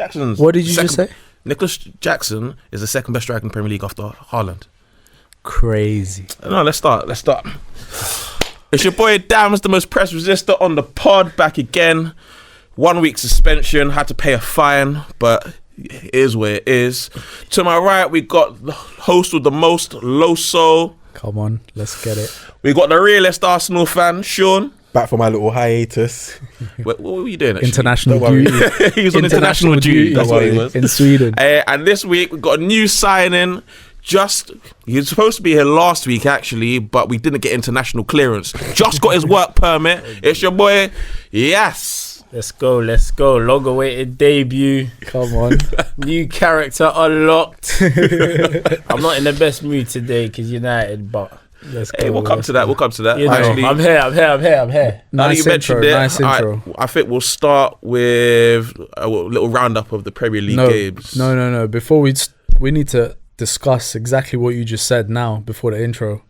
Jackson's. What did you just say? Nicolas Jackson is the second best striker in the Premier League after Haaland. Crazy. No, let's start. It's your boy Dams, the most press resistor on the pod, back again. 1 week suspension, had to pay a fine, but it is what it is. To my right, we got the host with the most, Loso. Come on, let's get it. We got the realest Arsenal fan, Sean. Back for my little hiatus. What were you doing, actually? International duty. He was on international duty. That's what he was. In Sweden. And this week, we got a new signing. He was supposed to be here last week, actually, but we didn't get international clearance. Just got his work permit. It's your boy, Yes. Let's go. Long-awaited debut. Come on. New character unlocked. I'm not in the best mood today because United, but Let's hey, go. we'll come to that. you know, Actually, I'm here. now Nice you mentioned intro, it, nice intro. I think we'll start with a little roundup of the Premier League games. No. Before we need to discuss exactly what you just said now before the intro.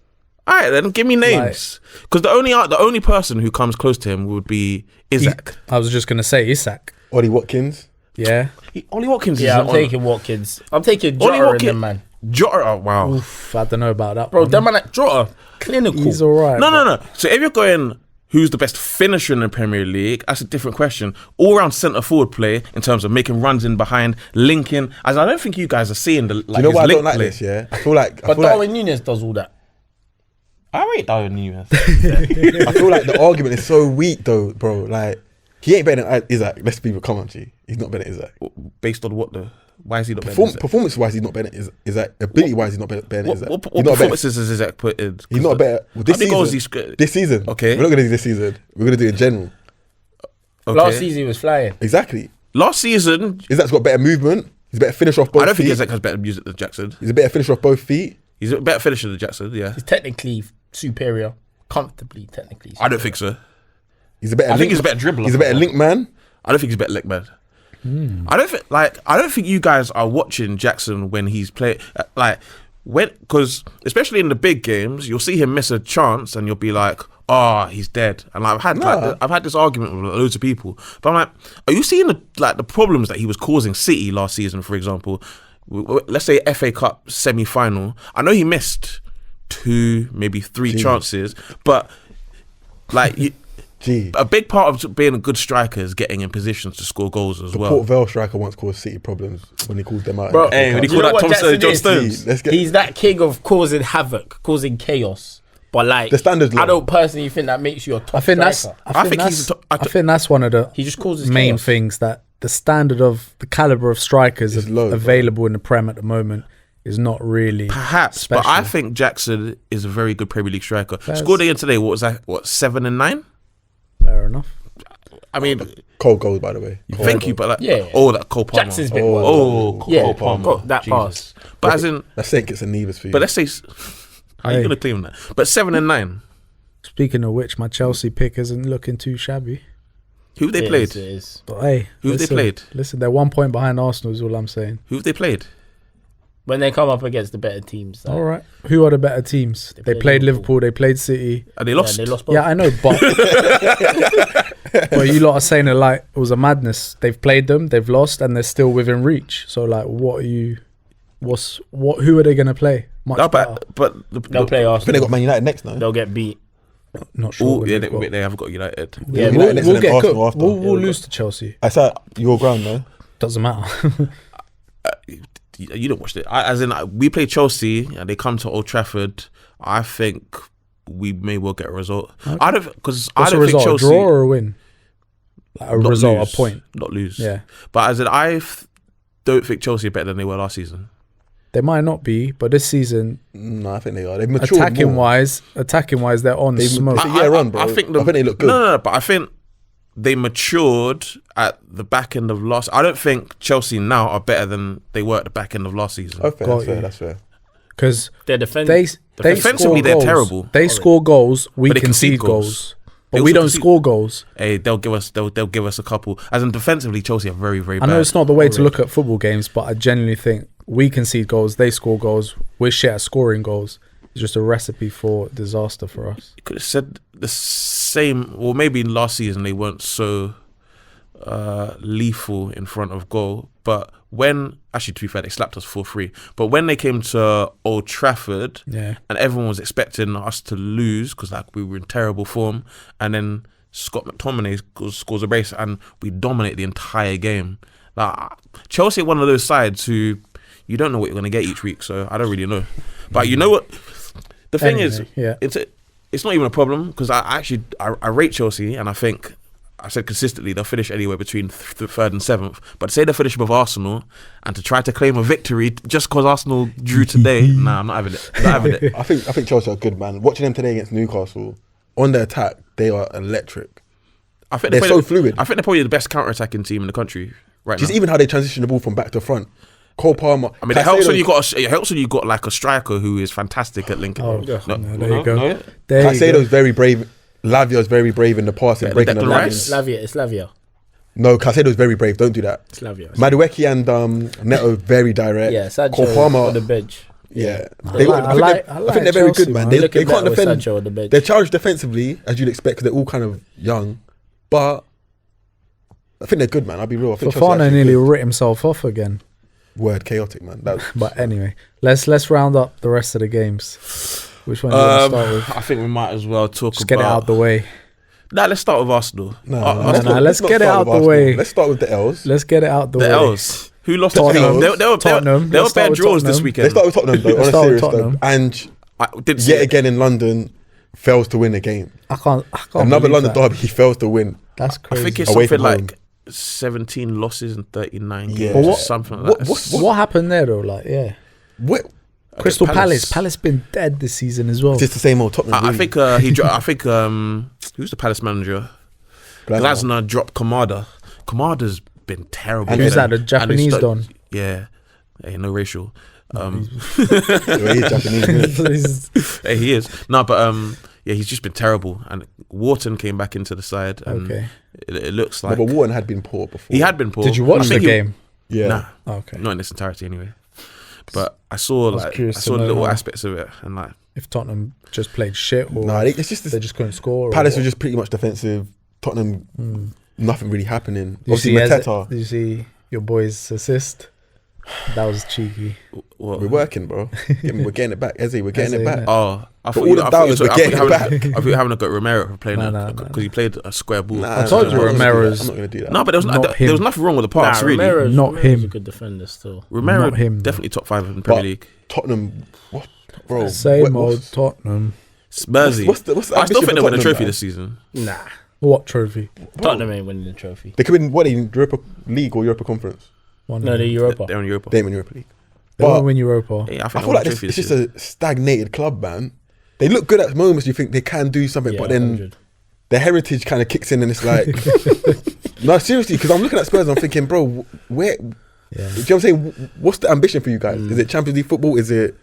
All right, then give me names, because the only person who comes close to him would be Isaac. I was just gonna say Isak. Ollie Watkins. Yeah. Ollie Watkins. Yeah, is I'm taking Watkins. I'm taking Jota in them, man. Jota. Oh, wow. Oof, I don't know about that. Bro, one. that man like Jota, clinical. He's alright. No. So if you're going, who's the best finisher in the Premier League? That's a different question. All round centre forward play in terms of making runs in behind, linking. As I don't think you guys are seeing the like. Do you know his why I link don't like play. this? Yeah, I feel like. But Darwin Núñez does all that. I rate Darwin Núñez. I feel like the argument is so weak, though, bro. Like he ain't better than Isaac. Let's be come on, G. He's not better than Isaac. Based on what the? Why is he not better? Than Isaac? Performance-wise, he's not better than Isaac. Ability-wise, he's not better than Isaac. What He's not performances has Isaac put in? He's not better. Well, How many goals he scored? This season. Okay. We're not going to do this season. We're going to do it in general. Okay. Last season he was flying. Exactly. Last season, Isaac's got better movement. He's a better finisher off both I don't think feet. Isaac has better music than Jackson. He's a better finisher off both feet. He's a better finisher than Jackson, yeah. He's technically superior. Comfortably, technically superior. I don't think so. He's a better. I think he's a better dribbler. He's a better link man. I don't think he's a better link man. I don't think you guys are watching Jackson when he's playing because especially in the big games, you'll see him miss a chance and you'll be like, oh, he's dead. And I've had this argument with loads of people, but I'm like, are you seeing the problems that he was causing City last season, for example? Let's say FA Cup semi-final. I know he missed 2, maybe 3 chances, but like a big part of being a good striker is getting in positions to score goals as well. Port Vale striker once caused City problems when he called them out. Bro, Hey, when he you called know out what John Jackson is? Stones. He's that king of causing havoc, causing chaos. But like The standard's low. I don't personally think that makes you a top striker. I think that's one of the He just causes main chaos. things, that the standard of the caliber of strikers It's low, available in the Prem at the moment is not really Perhaps, special. but I think Jackson is a very good Premier League striker. Scored again today. What was that? 7 and 9? Fair enough. I mean, Cold goals, by the way. thank you, but like, Yeah. that Cole Palmer. Jackson's been Cole Palmer. got that pass. But as in, Let's say it gets a Neves for you. but let's say, how are you Hey. gonna claim that? But 7 and 9. Speaking of which, my Chelsea pick isn't looking too shabby. Who have they It played? is. But hey, Who have they played? Listen, they're 1 point behind Arsenal is all I'm saying. Who have they played? When they come up against the better teams. All right. Who are the better teams? They played Liverpool, they played City. And they lost. They lost both. Yeah, I know, but but you lot are saying it like it was a madness. They've played them, they've lost, and they're still within reach. So like, who are they gonna play? Much No, better. but They'll play I think they got Arsenal. Man United next now. They'll get beat. Not sure. oh when yeah, they've got- they have got United. Yeah, United next we'll and then get Arsenal cooked. after. We'll lose to Chelsea. I said your ground, no? Doesn't matter. You don't watch it. We play Chelsea and they come to Old Trafford. I think we may well get a result. Okay. I don't because I What's a don't think result? Chelsea A draw or a win? Like a not result, lose, a point. not lose. Yeah, But don't think Chelsea are better than they were last season. they might not be, but this season, No, I think they are. They've matured attacking more. wise, they're on smoke. It's a year on, bro. I think they look good. No, but I think they matured at the back end of last. I don't think Chelsea now are better than they were at the back end of last season. Oh, fair, Got that's fair. you. That's fair. Because They're defending. they Defensively, score they're goals. terrible. They score goals. We But they concede concede goals. goals. But They we also don't concede- score goals. Hey, they'll give us a couple. As in defensively, Chelsea are very, very I bad. know it's not the way to look at football games, but I genuinely think we concede goals, they score goals, we're shit at scoring goals. It's just a recipe for disaster for us. You could have said the same. Well, maybe last season they weren't so lethal in front of goal. But actually, to be fair, they slapped us 4-3. But when they came to Old Trafford, and everyone was expecting us to lose because like we were in terrible form, and then Scott McTominay scores a brace, and we dominate the entire game. Like Chelsea are one of those sides who you don't know what you're going to get each week, so I don't really know. But you know what? The thing is, it's not even a problem because I rate Chelsea, and I think I said consistently they'll finish anywhere between third and seventh. But to say they'll finish above Arsenal and to try to claim a victory just because Arsenal drew today, nah, I'm not having it. Not having it. I think Chelsea are good, man. Watching them today against Newcastle on the attack, they are electric. I think they're so fluid. I think they're probably the best counter-attacking team in the country right Just now. even how they transition the ball from back to front. Cole Palmer. I mean, it helps when you got like a striker who is fantastic at linking. Oh, there you go. No? Caicedo's very brave. Lavia's very brave in the passing, breaking the lines. It's Lavia. No, Caicedo's very brave. Don't do that. It's Lavia. Madueke and Neto very direct. Yeah, Sancho Cole Palmer on the bench. Yeah, I think they're very good, man. They can't defend. Sancho on the bench. They're charged defensively, as you'd expect, because they're all kind of young. But I think they're good, man. I'll be real. I think Fofana nearly writ himself off again. Word chaotic, man. But anyway, let's round up the rest of the games. Which one do you want to start with? I think we might as well talk Just get it out the way. Nah, let's start with Arsenal. Let's get it out the way. Let's start with the L's. Let's get it out the way. The L's. Who lost Tottenham. Tottenham. They were bad draws this weekend. Let's start with Tottenham, though. On a serious note. And yet again in London, fails to win a game. I can't Another London derby, he fails to win. That's crazy. I think it's something like 17 losses in 39 games. But something like that. What happened there though? Like, What? Crystal Palace been dead this season as well. It's just the same old Tottenham. I think who's the Palace manager? Glasner dropped Kamada. Kamada's been terrible. And who's that? The Japanese don? Yeah. Hey, no racial. He is Japanese. Hey, he is. No, but he's just been terrible. And Wharton came back into the side. And it looks like. No, but Wharton had been poor before. He had been poor. Did you watch the game? Yeah. Nah. Okay. Not in its entirety, anyway. But I saw little aspects of it, and like if Tottenham just played shit, or it's just they just couldn't score. Palace was just pretty much defensive. Tottenham, nothing really happening. Did you see your boy's assist? That was cheeky. We're working, bro. We're getting it back, Eze. We're getting it back. Oh, I thought all the doubters were getting it back. I thought you were having a go at Romero for playing because he played a square ball. I told you Romero's. I'm not going to do that. No, but there was nothing wrong with the pass, really. Romero's him. a good defender still. Romero, not him, definitely top 5 in the Premier League. Tottenham, what, bro? Same old Tottenham. Spursy. What's the I still think they win a trophy man? This season. Nah. What trophy? Tottenham ain't winning the trophy. They could win what in Europa League or Europa Conference? No, the Europa. They're in Europa. They're in Europa League. They won't win Europa. Yeah, I feel like it's just a stagnated club, man. They look good at moments. You think they can do something, but then 100. their heritage kind of kicks in, and it's like, no, seriously, because I'm looking at Spurs, and I'm thinking, bro, where? Yeah. Do you know what I'm saying? What's the ambition for you guys? Is it Champions League football? Is it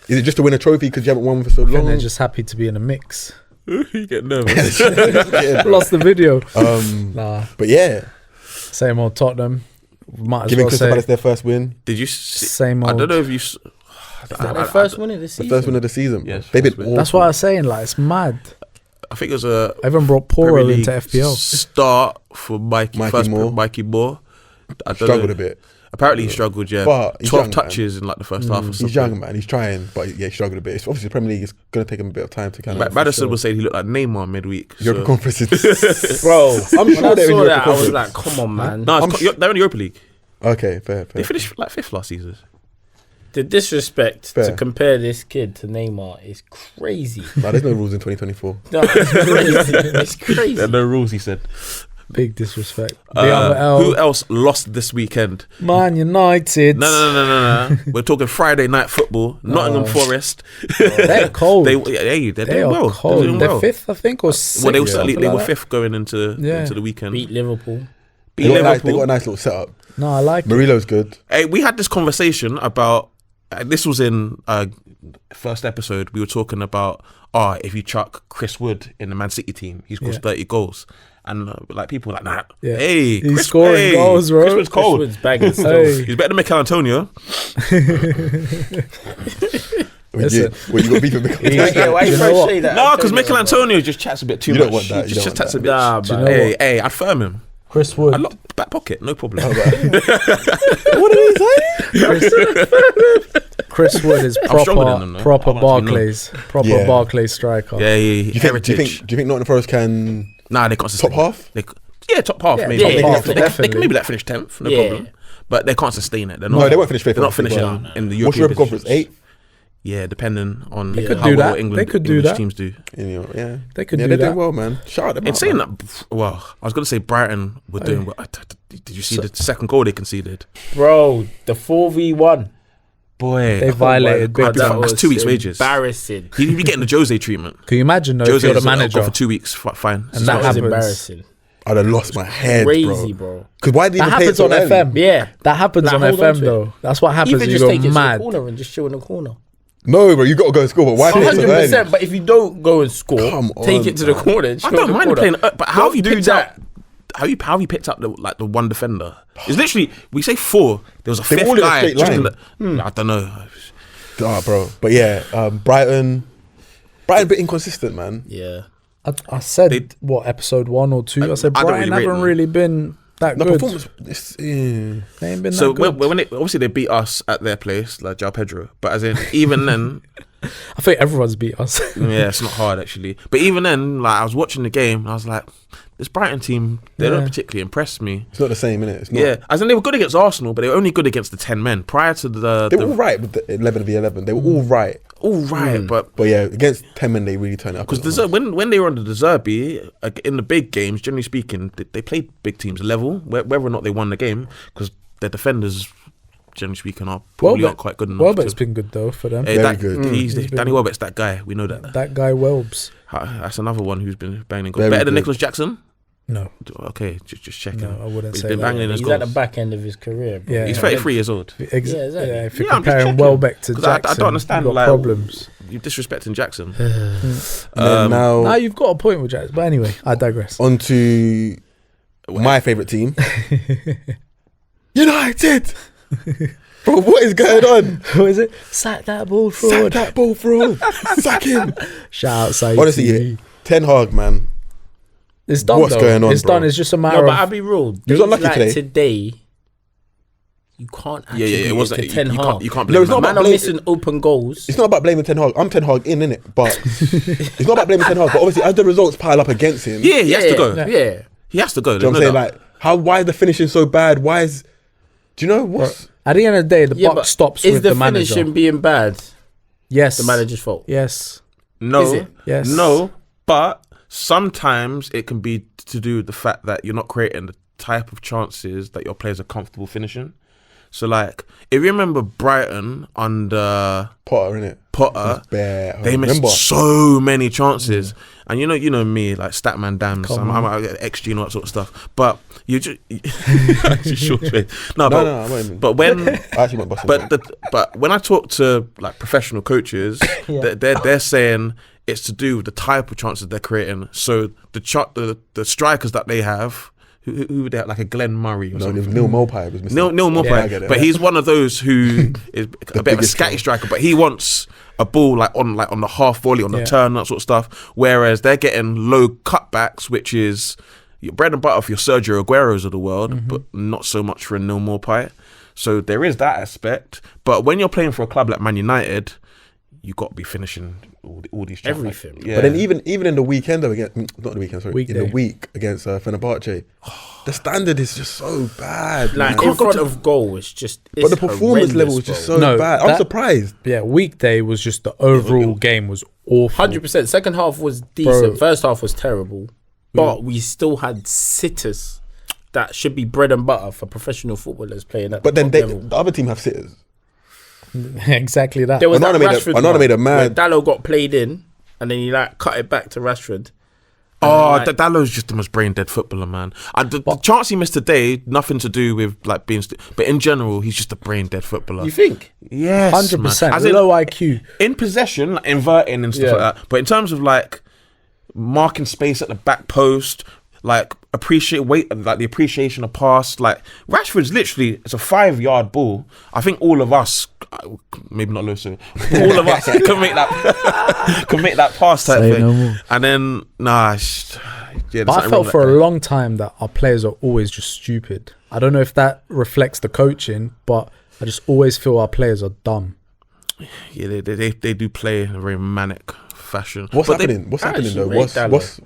just to win a trophy because you haven't won for so I think long? they're just happy to be in a mix. You get nervous. Yeah, bro. Lost the video. Nah. But yeah, Same old Tottenham. Might as giving well Crystal say Palace their first win. Did you see? same old. I don't know if you. Is that their first win of the season? The first win of the season. Yes, They've been first win. awful. That's what I was saying. Like, it's mad. I think it was a I even brought Premier Poro League into FPL. start for Mikey Moore. Mikey Moore. I don't struggled know. a bit. Apparently he struggled, yeah. But he's 12 young, touches in like the first half or something. He's young, man. He's trying, but yeah, he struggled a bit. It's obviously the Premier League is going to take him a bit of time to kind of. Madison was saying he looked like Neymar midweek. Europa so. Conference is Bro, I'm when sure I they're in saw Europa that, I was Conference. like, come on, man. No, they're in the Europa League. Okay, fair. They finished like 5th last season. The disrespect Fair. to compare this kid to Neymar is crazy. No, there's no rules in 2024. No, it's crazy. It's crazy. There are no rules, he said. Big disrespect. The other L, Who else lost this weekend? Man United. No. We're talking Friday night football. Nottingham Forest. They're cold. They're They doing are well. cold. They're doing They're well. 5th, I think, or 6th. Well, they were something they were like that. 5th going into the weekend. Beat Liverpool. Beat They got Liverpool. a nice little setup. No, I like it. Murillo's good. Hey, we had this conversation about. This was in first episode. We were talking about if you chuck Chris Wood in the Man City team, he scores 30 goals, and like people were like, nah, hey, He's Chris, scoring goals, bro. Chris Wood's cold. Chris Wood's bagging still. Hey. He's better than Mikel Antonio. Listen. You got beef with Mikel. Why you You know first what? say that? No, because Mikel Antonio just chats a bit too You much. don't want that. He You just don't chats a want bit. Nah, Do you man. know Hey, what? hey, I'd firm him. Chris Wood. I lock back pocket, no problem. What did he say? Chris Wood is I'm stronger than them, though. proper I'm actually Barclays. Proper Yeah. Barclays striker. Yeah, Do you heritage. think Nottingham Forest can Nah, they can't sustain top half? Yeah, top half, Yeah, maybe. top half, They definitely. can maybe like finish 10th, no Yeah. problem. But they can't sustain it. They're not. No, they won't finish 5th. They're not finishing Well, in the What's European your conference? positions. 8th? Yeah, depending on They could how do well that. England, They could do English that. teams do. Yeah, They could do they're that. doing well, man. Shout out them In out, saying man. that, well, I was going to say Brighton were doing well. Did you see the second goal they conceded? Bro, the 4v1. Boy, They violated big God, time. that's 2 weeks' wages. Embarrassing. He'd be getting the Jose treatment. Can you imagine though if Jose you're the is manager for 2 weeks, fine. and that That was happens? embarrassing. I'd have lost my head, Crazy, bro. bro. Because why did he That even pay it happens so on early? FM. Yeah. That happens Like, on hold on FM to it. though. That's what happens. Even You just go take it to the mad. corner and just chill in the corner. No, bro, you got to go and score. But why pay it so early? 100%. But if you don't go and score, Come take on, it to the man. corner. And I chill don't in the mind corner. playing, but how have you Don't do picked that. up? How have you picked up the one defender? It's literally we say 4. There was a They 5th all in a guy. straight just in line. I don't know. Bro. But yeah, Brighton a bit inconsistent, man. Yeah. I said They- what episode 1 or 2. I said I don't Brighton really rate haven't them. really been that The good. performance, They ain't been So that good. when they, obviously they beat us at their place, like João Pedro. But as in even then, I think everyone's beat us. yeah, it's not hard actually. But even then, like I was watching the game, and I was like, this Brighton team, they don't Yeah. particularly impress me. it's not the same, innit? It's not. Yeah, as in they were good against Arsenal, but they were only good against the 10 men prior to the. They were all right with the 11 v 11. They were all right. all right, but But yeah, against 10 men, they really turn it up. because when they were under the Zerbi, in the big games, generally speaking, they played big teams level, whether or not they won the game, because their defenders, generally speaking, are probably not quite good enough. Welbeck's to- been good though for them. Hey, Very that- good. He's He's been- Danny Welbeck's that guy. We know that. That guy Welbs. That's another one who's been banging goals. Very Better than good. Nicolas Jackson. No, Okay, just checking. no, I wouldn't He's say been that. banging his He's at the goals. back end of his career. Bro. Yeah. He's 33 years old. Yeah, exactly. if you're Yeah, I'm just comparing checking. Welbeck to 'Cause I Jackson, don't understand, you've got like, problems. You're disrespecting Jackson. And then Now now you've got a point with Jackson, but anyway, I digress. on to my favourite team. United! Bro, what is going on? What is it? Sack that ball Sack fraud. that ball fraud. Sack him. Shout out, Saeed. Honestly, Ten Hag, man. it's done. what's though. going on, It's bro? done. It's just a No, matter but I'll of. be real. He was Days unlucky like today. today, you can't Yeah, attribute it wasn't. to You Ten Hag. can't No, blame it's not him. about Man are blame- missing open goals. It's not about blaming Ten Hag. I'm Ten Hag in it, but it's not about blaming Ten Hag. But obviously, as the results pile up against him, Yeah, he has to go. Yeah. He has to go. do you know what I'm saying? Like, why is the finishing so bad? Why is? Do you know what's? At the end of the day, the Yeah, buck but stops is with the the manager. finishing being bad Yes, the manager's fault? Yes, No, Is it? Yes. no. But sometimes it can be to do with the fact that you're not creating the type of chances that your players are comfortable finishing. So, like, if you remember Brighton under Potter in it. Potter, Bare. they missed Remember? so many chances. And you know me, like Statman Dams, I'm XG and all that sort of stuff. But you just No, I'm not even. but when I actually went busting. but when I talk to like professional coaches, they're saying it's to do with the type of chances they're creating. So the strikers that they have, who they have, like a Glenn Murray or No, something. Neil Mopai was missing. Neil Mopai, I get it. but he's one of those who is a bit of a biggest scatty guy. striker, but he wants a ball on the half volley, on the turn, that sort of stuff. Whereas they're getting low cutbacks, which is your bread and butter for your Sergio Agueros of the world, but not so much for a Neil Mopai. So there is that aspect. But when you're playing for a club like Man United, you got to be finishing all these chances. Everything. Yeah. But then even in the weekend though, not the weekend, sorry, Weekday. in the week against Fenerbahce, the standard is just so bad. Like man. in front of goal, it's just. But the performance level is just so No, bad. I'm that- surprised. Yeah, weekday was just the overall game was awful. 100%. Second half was decent. Bro. First half was terrible. But we still had sitters that should be bread and butter for professional footballers playing at But the then top level. the other team have sitters. Exactly that. There was that Onana made a- Rashford Onana one made a where mad- Dallo got played in and then he like cut it back to Rashford. Oh, like- Dallow's just the most brain dead footballer, man. The chance he missed today, nothing to do with like being, but in general, he's just a brain dead footballer. You think? Yes, 100%. man. As in, Low IQ. in possession, like, inverting and stuff Yeah. like that. But in terms of like marking space at the back post, like the appreciation of pass, like Rashford's literally, it's a 5-yard ball. I think all of us, maybe not Loso, all of us can make that pass type Say thing. no more. And then there's But I something wrong felt with for that a guy. long time that our players are always just stupid. I don't know if that reflects the coaching, but I just always feel our players are dumb. Yeah, they do play in a very manic fashion. What's But happening? What's happening actually though? rate Dallo. What's?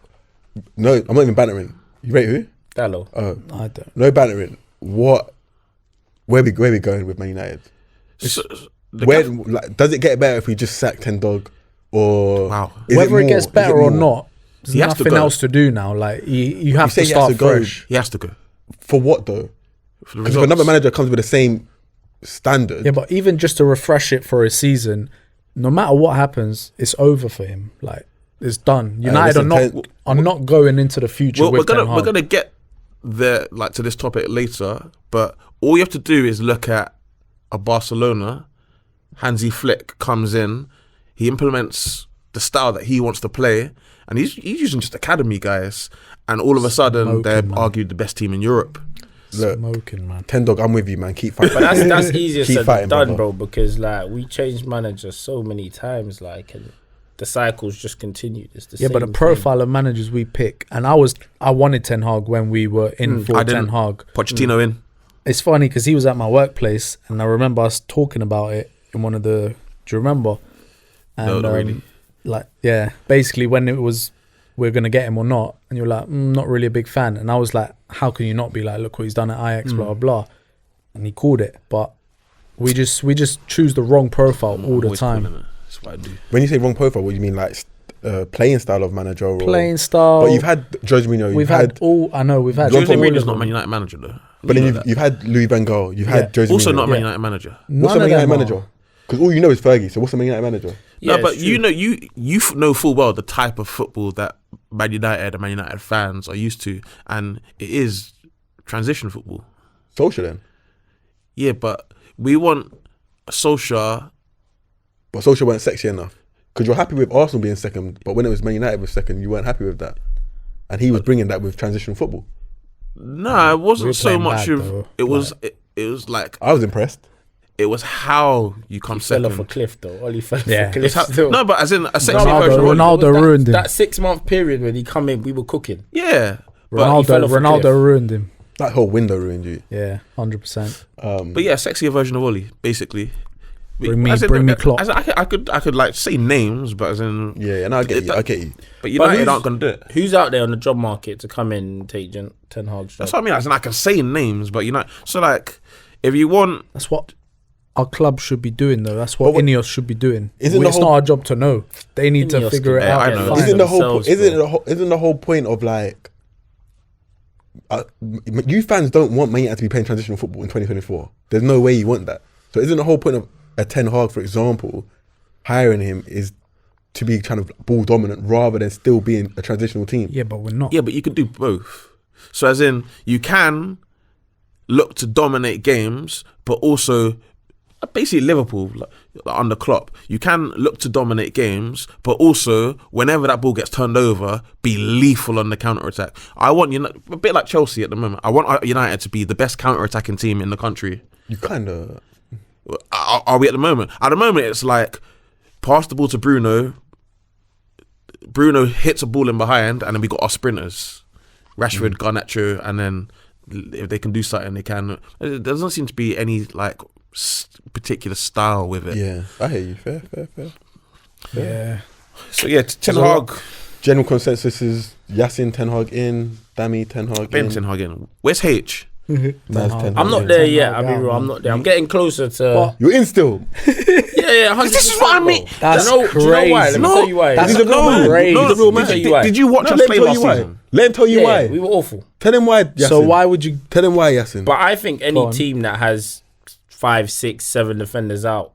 No, I'm not even bantering. You rate who? Dallo. I don't. No bantering. What? Where we going with Man United? So, the Where guy- like, does it get better if we just sack Ten Dog, or Wow. is Whether it more? gets Is better more? or not, there's He has to nothing go. else to do now. Like you have say to he has start to go. fresh. he has to go. For what though? For the Because if results. another manager comes with the same standard, Yeah, but even just to refresh it for a season, no matter what happens, it's over for him. Like it's done. United listen, are not going into the future Well, with Ten we're Hag. gonna get there like to this topic later, but all you have to do is look at a Barcelona. Hansi Flick comes in, he implements the style that he wants to play, and he's using just academy guys, and all of a sudden Smoking, they're man. argued the best team in Europe. look, Smoking, man. Ten Dog, I'm with you, man. Keep fighting. But that's easier Keep said fighting, than done, brother. bro. Because like we changed managers so many times, like, and the cycles just continue. It's the Yeah, same but the thing. profile of managers we pick, and I wanted Ten Hag when we were in for I Ten didn't. Hag. Pochettino in. It's funny because he was at my workplace, and I remember us talking about it in one of the. Do you remember? And, No, not really. Like, yeah, basically when it was we're gonna get him or not, and you're like, not really a big fan, and I was like, how can you not be like, look what he's done at Ajax, blah blah blah, and he called it, but we just choose the wrong profile all the Always time. calling it. That's what I do. When you say wrong profile, what do you mean, like playing style of manager? Or, Playing style. But you've had Jose Mourinho. we've had all. I know we've had. Jose Jose all Mourinho's of not them. Man United manager though. But You then know you've had Louis Van Gaal. You've Yeah. had Jose also Mourinho. not Man Yeah. United manager. What's a None Man of United them are. manager? Because all you know is Fergie. So what's a Man United manager? Yeah, no, but it's you true. know know full well the type of football that Man United and Man United fans are used to, and it is transition football. Social then. Yeah, but we want Solskjaer. But Social weren't sexy enough. Because you're happy with Arsenal being second, but when it was Man United was second, you weren't happy with that. And he was bringing that with transition football. No, it We wasn't were so playing much bad, of. though. It was. It was like I was impressed. it was how you come He fell second. off a cliff though. Ollie fell off Yeah. a cliff. It's how- Still. no, but as in a sexy Ronaldo- version. Ronaldo that, ruined him. That 6-month period when he come in, we were cooking. Yeah, But he fell Ronaldo off a cliff. ruined him. That whole window ruined you. Yeah, 100%. but yeah, sexier version of Ollie, basically. Bring me- As in- bring me Klopp. as in, I could like say names, but as in, Yeah, and I get you. I get you. but United who's- aren't gonna do it. Who's out there on the job market to come in and take Ten Hag's job? That's what I mean. As in, I can say names, but so like, if you want, That's what our club should be doing, though. That's what But what- Ineos should be doing. Isn't It's the not whole- our job to know. They need to Ineos figure it can- out. I and know. find Isn't the whole themselves, isn't the whole point of like you fans don't want Man United to be playing transitional football in 2024. There's no way you want that. So isn't the whole point of a Ten Hag, for example, hiring him is to be kind of ball dominant rather than still being a transitional team? Yeah, but we're not. yeah, but you can do both. So as in, you can look to dominate games, but also basically Liverpool like under Klopp. You can look to dominate games, but also whenever that ball gets turned over, be lethal on the counter attack. I want United, a bit like Chelsea at the moment. I want United to be the best counter attacking team in the country. You kind of Are we at the moment? At the moment, it's like pass the ball to Bruno. Bruno hits a ball in behind, and then we got our sprinters, Rashford, Garnacho, and then if they can do something, they can. There doesn't seem to be any like particular style with it. yeah. I hear you. Fair. Yeah. So yeah, Ten There's a Hag, General consensus is Yassin Ten Hag in, Dammy Ten Hag Ben in. Ten Hag in. Where's H? Naz Ten I'm Hag not in. there Ten yet. Hag I'll be out, real. I'm man. not there. I'm getting closer to. But- You're in still. yeah, 100%. This is what I mean. bro. That's Do you know why? Let me crazy. tell you why. That's He's a real man. crazy. He's a real man. Let me tell you why. Did you watch No, us let him play tell last you why. season? Let him tell you Yeah, why. we were awful. Tell him why. Yassin. So why would you? Tell him why, Yassin. But I think Go any on. team that has 5, 6, 7 defenders out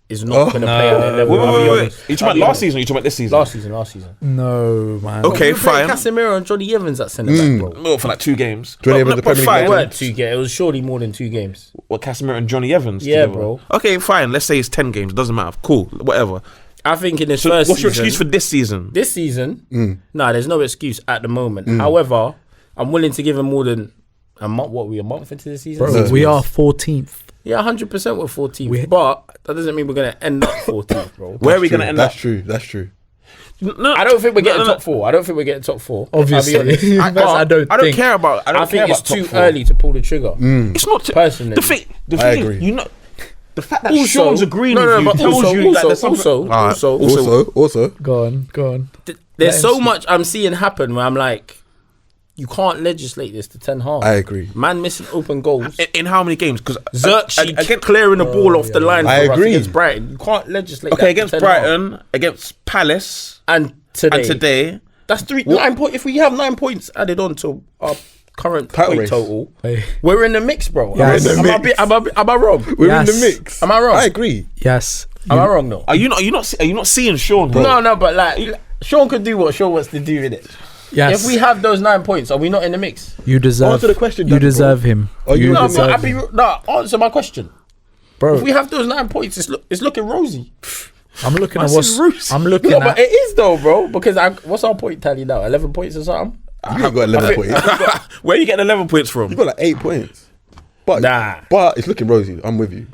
is Oh, not going to play at their level. Wait, I'll be wait, wait. honest. You talking about last season? Or you talking about this season? Last season. No, man. Okay, We were playing fine. Casemiro and Johnny Evans at centre back, bro. Well, for like 2 games. Johnny But- Evans, the but Premier League fine. It legend. weren't 2 games. It was surely more than 2 games. What, Casemiro and Johnny Evans? Yeah, together? bro. Okay, fine. Let's say it's 10 games. Doesn't matter. Cool. Whatever. I think in his So first what's your season, excuse for this season? this season? Nah, there's no excuse at the moment. However, I'm willing to give him more than a month. What, we a month into the season? Bro, No. we are 14th. Yeah, 100% we're 14th. We- But that doesn't mean we're going to end up 14th, bro. Where are we True. going to end That's up? true. That's true. No, I don't think we're getting no. top four. I don't think we're getting top four. Obviously. I'll be honest. I don't I don't think. care about. I I don't care think it's about top too four. early to pull the trigger. It's not Personally. The thing I is, agree. you know, the fact that Also, Sean's agreeing no, with you but tells also, you that there's something. Also, Go on. There's Let so him much I'm seeing happen where I'm like, you can't legislate this to Ten Hag. I agree. Man missing open goals. In how many games? Because Xerxes clearing the ball off the line I for us agree. against Brighton. You can't legislate that okay, to against Ten Hag. Brighton, against Palace, And today. and today. That's 9 points. If we have 9 points added on to our current Title point race. total, Hey. we're in the mix, bro. Yes. Am I wrong? We're Yes. in the mix. Am I wrong? I agree. Yes. Am I wrong though? Are you not seeing Sean, bro? No, but like Sean could do what Sean wants to do with it. Yes. If we have those 9 points, are we not in the mix? You deserve. Answer the question, You Danny, bro. deserve him. Are you You not- No, deserve but him. answer my question. Bro, If we have those 9 points, it's looking rosy. I'm looking at This is what's. Bruce. I'm looking No, but at. it is though, bro. Because what's our point tally now? 11 points or something? You ain't got 11 points. Where are you getting 11 points from? You got like 8 points. But Nah. but it's looking rosy. I'm with you.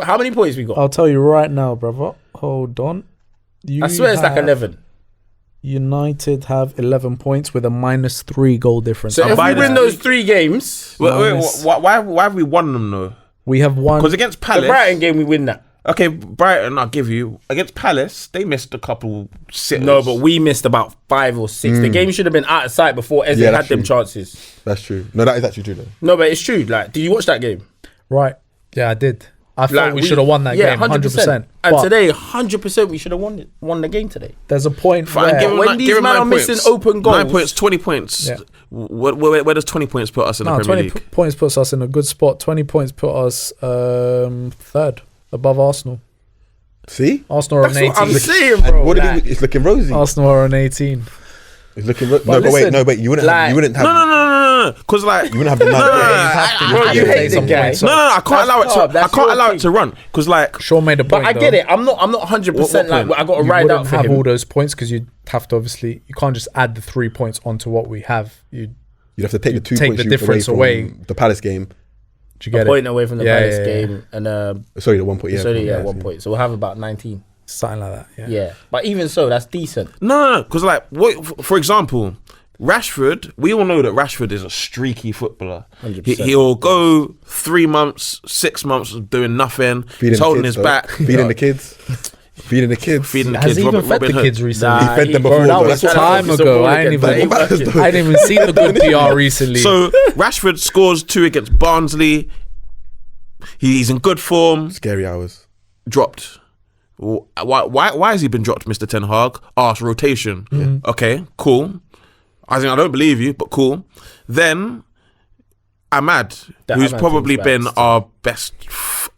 How many points we got? I'll tell you right now, brother. Hold on. I swear it's like have- 11. United have 11 points with a -3 goal difference. So if by we the- win those 3 games, Why have we won them though? we have won. Because against the Palace, Brighton game we win that. okay, Brighton, I'll give you against Palace, they missed a couple sitters. No, but we missed about 5 or 6. The game should have been out of sight before Eze Yeah, had that's them true. chances. That's true. No, that is actually true though. No, but it's true. Like, did you watch that game? Right. Yeah, I did. I thought Like, we should have won that game 100%. And But today, 100% we should have won the game today. there's a point Fine, where give him when nine- these give him men 9 are missing points. open goals- 9 points, 20 points. Yeah. Where does 20 points put us in the Premier 20 League? points puts us in a good spot. 20 points put us third above Arsenal. See? Arsenal are on That's what I'm 18. saying, And bro. what Like, it's looking rosy. Arsenal are on 18. It's looking But no, but listen, wait. You wouldn't like- have. You wouldn't have. No. Because like, You wouldn't have the 9 No, no, points. no, bro, you hate the guy. points. no, I can't allow it That's to. hard. I That's can't your allow it thing. to run because like, Sean made a But point. I get it. I'm not 100% What like, I got to You ride wouldn't out for have all him. those points because you'd have to obviously. You can't just add the 3 points onto what we have. You'd You'd have to take the 2 take points the you difference away away. from the Palace game. you get A point it? away from the Yeah, Palace yeah, yeah. game. And Sorry, the 1 point. Yeah, so, yeah, yeah, 1 point. So we'll have about 19. Something like that. Yeah. Yeah. But even so, that's decent. no, because like, what? For example, Rashford. We all know that Rashford is a streaky footballer. 100%. He'll go 3 months, 6 months of doing nothing. Feeding He's the holding kids, his though. back. Feeding the kids. Feeding the kids. Feeding the Has kids. he even Robin fed the Hood. kids recently? He fed them Bro, before. that though. was That's time what- ago. I ain't But he even. working. I didn't even see the good PR recently. So Rashford scores 2 against Barnsley. He's in good form. Scary hours. Dropped. Why has he been dropped, Mr. Ten Hag? Rotation. Okay, cool. I don't believe you, but cool. Then Ahmad, That who's Ahmad probably thing's been bad. our best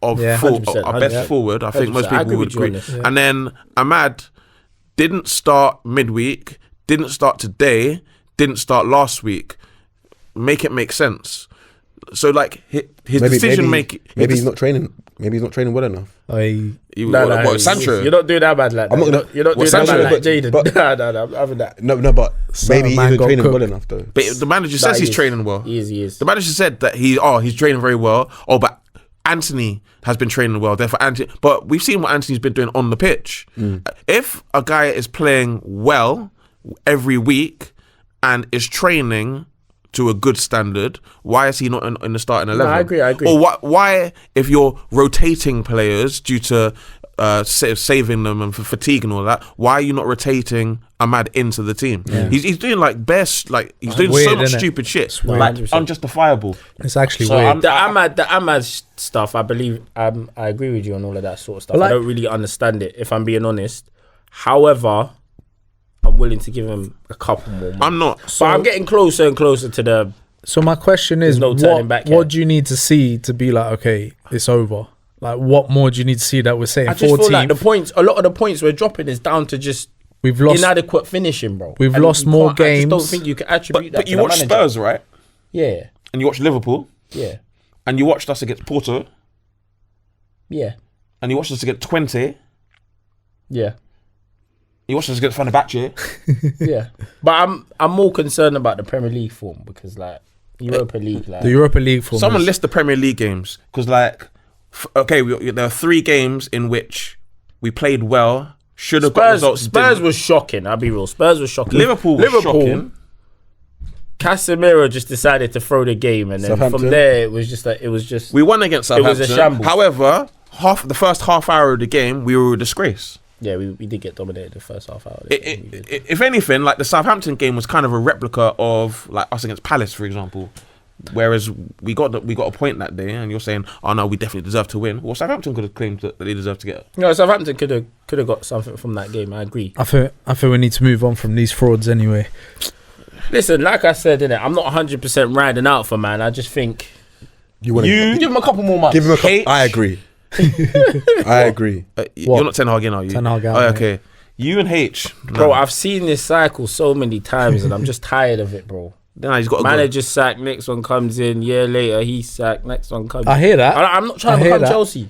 Yeah, 100%, our best 100%. forward. I think most 100%. I people agree would with you on agree. this. And then Ahmad didn't start midweek, didn't start today, didn't start last week. Make it make sense. So like his decision making. Maybe he's not training. Maybe he's not training well enough. What, Sancho? You're not doing that bad like that. I'm not gonna- You're not What, doing that Sancho? bad like Jaden. But- No, I'm having that. No, but maybe he man isn't got training cooked. well enough though. But the manager says He he's is. training well. He is. The manager said that he's training very well. Oh, but Anthony has been training well. Therefore, Anthony. But we've seen what Anthony's been doing on the pitch. If a guy is playing well every week and is training to a good standard, why is he not in the starting 11? I agree. Or why, if you're rotating players due to saving them and for fatigue and all that, why are you not rotating Ahmad into the team? He's doing like best, like he's doing weird, so much innit? stupid shit, weird. like 100%. unjustifiable. It's actually So weird. The Ahmad stuff, I believe, I agree with you on all of that sort of stuff. But like- I don't really understand it, if I'm being honest. However, I'm willing to give him a couple more months. I'm not. But I'm getting closer and closer to the... So my question is, no turning back what yet. do you need to see to be like, okay, it's over? Like, what more do you need to see that we're saying I just 14th? feel like a lot of the points we're dropping is down to just We've lost. inadequate finishing, bro. We've And lost you more can't- I just don't games. think you can attribute that But to you the watch manager. Spurs, right? Yeah, And you watch Liverpool, yeah, and you watched us against Porto, yeah, and you watched us against 20. yeah. You watched us against Fenerbahce. Yeah, but I'm more concerned about the Premier League form because like Europa League, like the Europa League form. Someone is- list the Premier League games because, like, okay, there are 3 games in which we played well, should have got results. Spurs was shocking. I'll be real. Spurs was shocking. Liverpool was shocking. Casemiro just decided to throw the game, and then from there it was just. We won against Southampton. It was a shambles. However, the first half hour of the game, we were a disgrace. Yeah, we did get dominated the first half hour. If anything, like the Southampton game was kind of a replica of like us against Palace, for example. Whereas we got a point that day, and you're saying, "Oh no, we definitely deserve to win." Well, Southampton could have claimed that they deserved to get. No, Southampton could have got something from that game. I agree. I feel we need to move on from these frauds anyway. Listen, like I said, innit, I'm not 100% riding out for man. I just think you give him a couple more months. Give him a couple. I agree. I agree. You're not Ten Hag in, are you? Ten Hag out. Oh, okay. You and H, bro. I've seen this cycle so many times, and I'm just tired of it, bro. Nah, he's got manager sacked. Next one comes in. Year later, he's sacked. Next one comes. I hear that. I'm not trying to become Chelsea.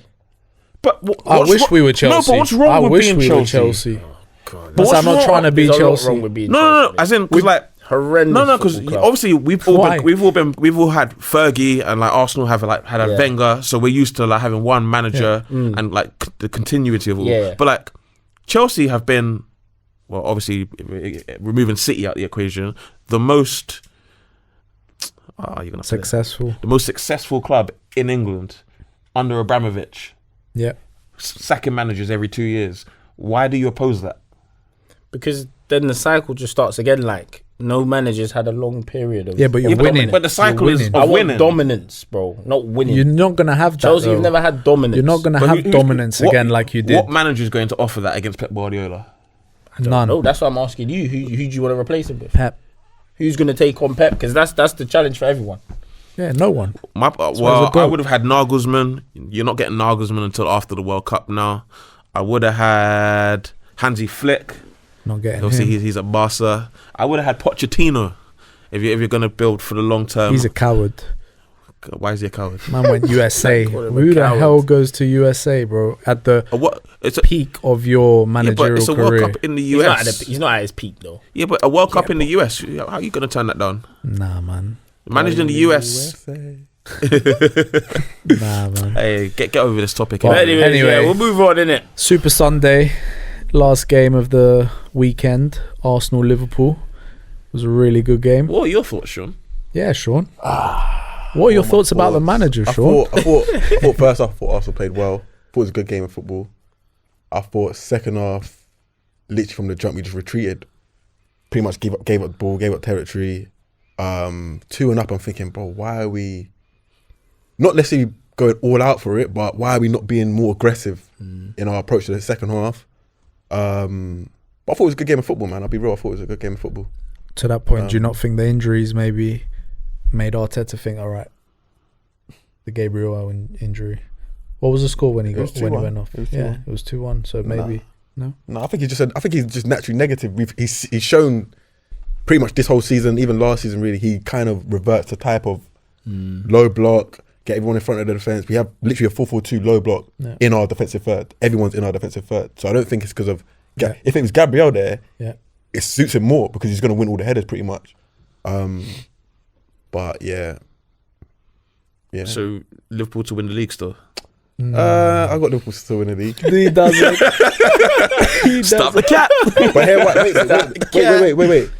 But I wish we were Chelsea. No, but what's wrong with being Chelsea? Oh, God. But I'm not trying to be Chelsea. No. As in, because like horrendous. No, because obviously we've all had Fergie, and like Arsenal have like had a Wenger, so we're used to like having one manager and like the continuity of all. Yeah. But like Chelsea have been, well, obviously removing City out the equation, the most successful, the most successful club in England under Abramovich. Yeah, sacking managers every 2 years. Why do you oppose that? Because then the cycle just starts again. Like no managers had a long period of but you're winning. But the cycle is of winning. Dominance, bro, not winning. You're not gonna have that. Chelsea, you've never had dominance. You're not gonna have dominance again like you did. What manager is going to offer that against Pep Guardiola? None. No, that's why I'm asking you. Who do you want to replace him with? Pep. Who's going to take on Pep? Because that's the challenge for everyone. Yeah, no one. I would have had Nagelsmann. You're not getting Nagelsmann until after the World Cup now. I would have had Hansi Flick. Not getting Obviously, him. he's at Barca. I would have had Pochettino if you're going to build for the long term. He's a coward. Why is he a coward? Man went USA. Who the hell goes to USA, bro? At the peak of your managerial it's a career. World Cup in the US. He's not at his peak though. Yeah, but a World Cup in the US. How are you going to turn that down? Nah, man. Managed in the US. Nah, man. Hey, get over this topic. Anyway, we'll move on, innit? Super Sunday, last game of the weekend. Arsenal Liverpool was a really good game. What are your thoughts, Sean? Yeah, Sean. What are your thoughts about the manager, Sean? I thought first half, I thought Arsenal played well. I thought it was a good game of football. I thought second half, literally from the jump, we just retreated. Pretty much gave up the ball, gave up territory. 2-1 up, I'm thinking, bro, why are we not necessarily going all out for it, but why are we not being more aggressive in our approach to the second half? But I thought it was a good game of football, man. I'll be real, I thought it was a good game of football. To that point, do you not think the injuries maybe made Arteta think, all right, the Gabriel injury? What was the score when he went off? It was 2-1. So maybe no. I think he's just naturally negative. He's shown pretty much this whole season, even last season, really, he kind of reverts to type of low block, get everyone in front of the defence. We have literally a 4-4-2 low block in our defensive third. Everyone's in our defensive third. So I don't think it's because of if it was Gabriel there, it suits him more because he's going to win all the headers pretty much. But yeah. So Liverpool to win the league still? I got Liverpool still win the league. He doesn't. Stop the cap. But here, wait.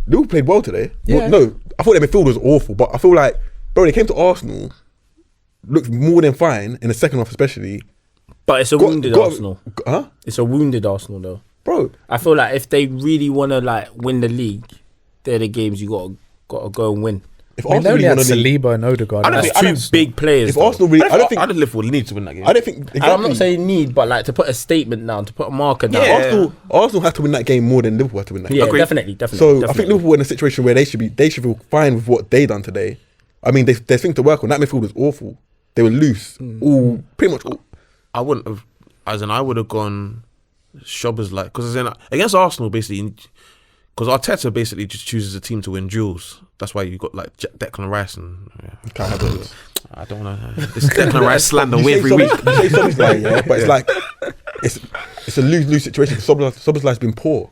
Liverpool played well today. Yeah. Well, no, I thought their midfield was awful, but I feel like, bro, they came to Arsenal, looked more than fine in the second half, especially. But it's a wounded Arsenal. Huh? It's a wounded Arsenal, though. Bro, I feel like if they really want to like win the league, they're the games you got to go and win. If they only had Saliba and Odegaard. That's two big players. If Arsenal really, I don't think Liverpool need to win that game. I don't think. Exactly. I'm not saying need, but like to put a statement down, to put a marker down. Yeah. Arsenal have to win that game more than Liverpool have to win that game. Yeah, definitely. So I think Liverpool in a situation where they should feel fine with what they done today. I mean, there's things to work on. That midfield was awful. They were loose, all pretty much. I wouldn't have, I would have gone Shobbers like because against Arsenal basically. Because Arteta basically just chooses a team to win duels. That's why you got like Declan Rice and you can't have those. I don't want to. This Declan Rice slander every week. You say something like but it's like it's a lose situation. Szoboszlai's been poor.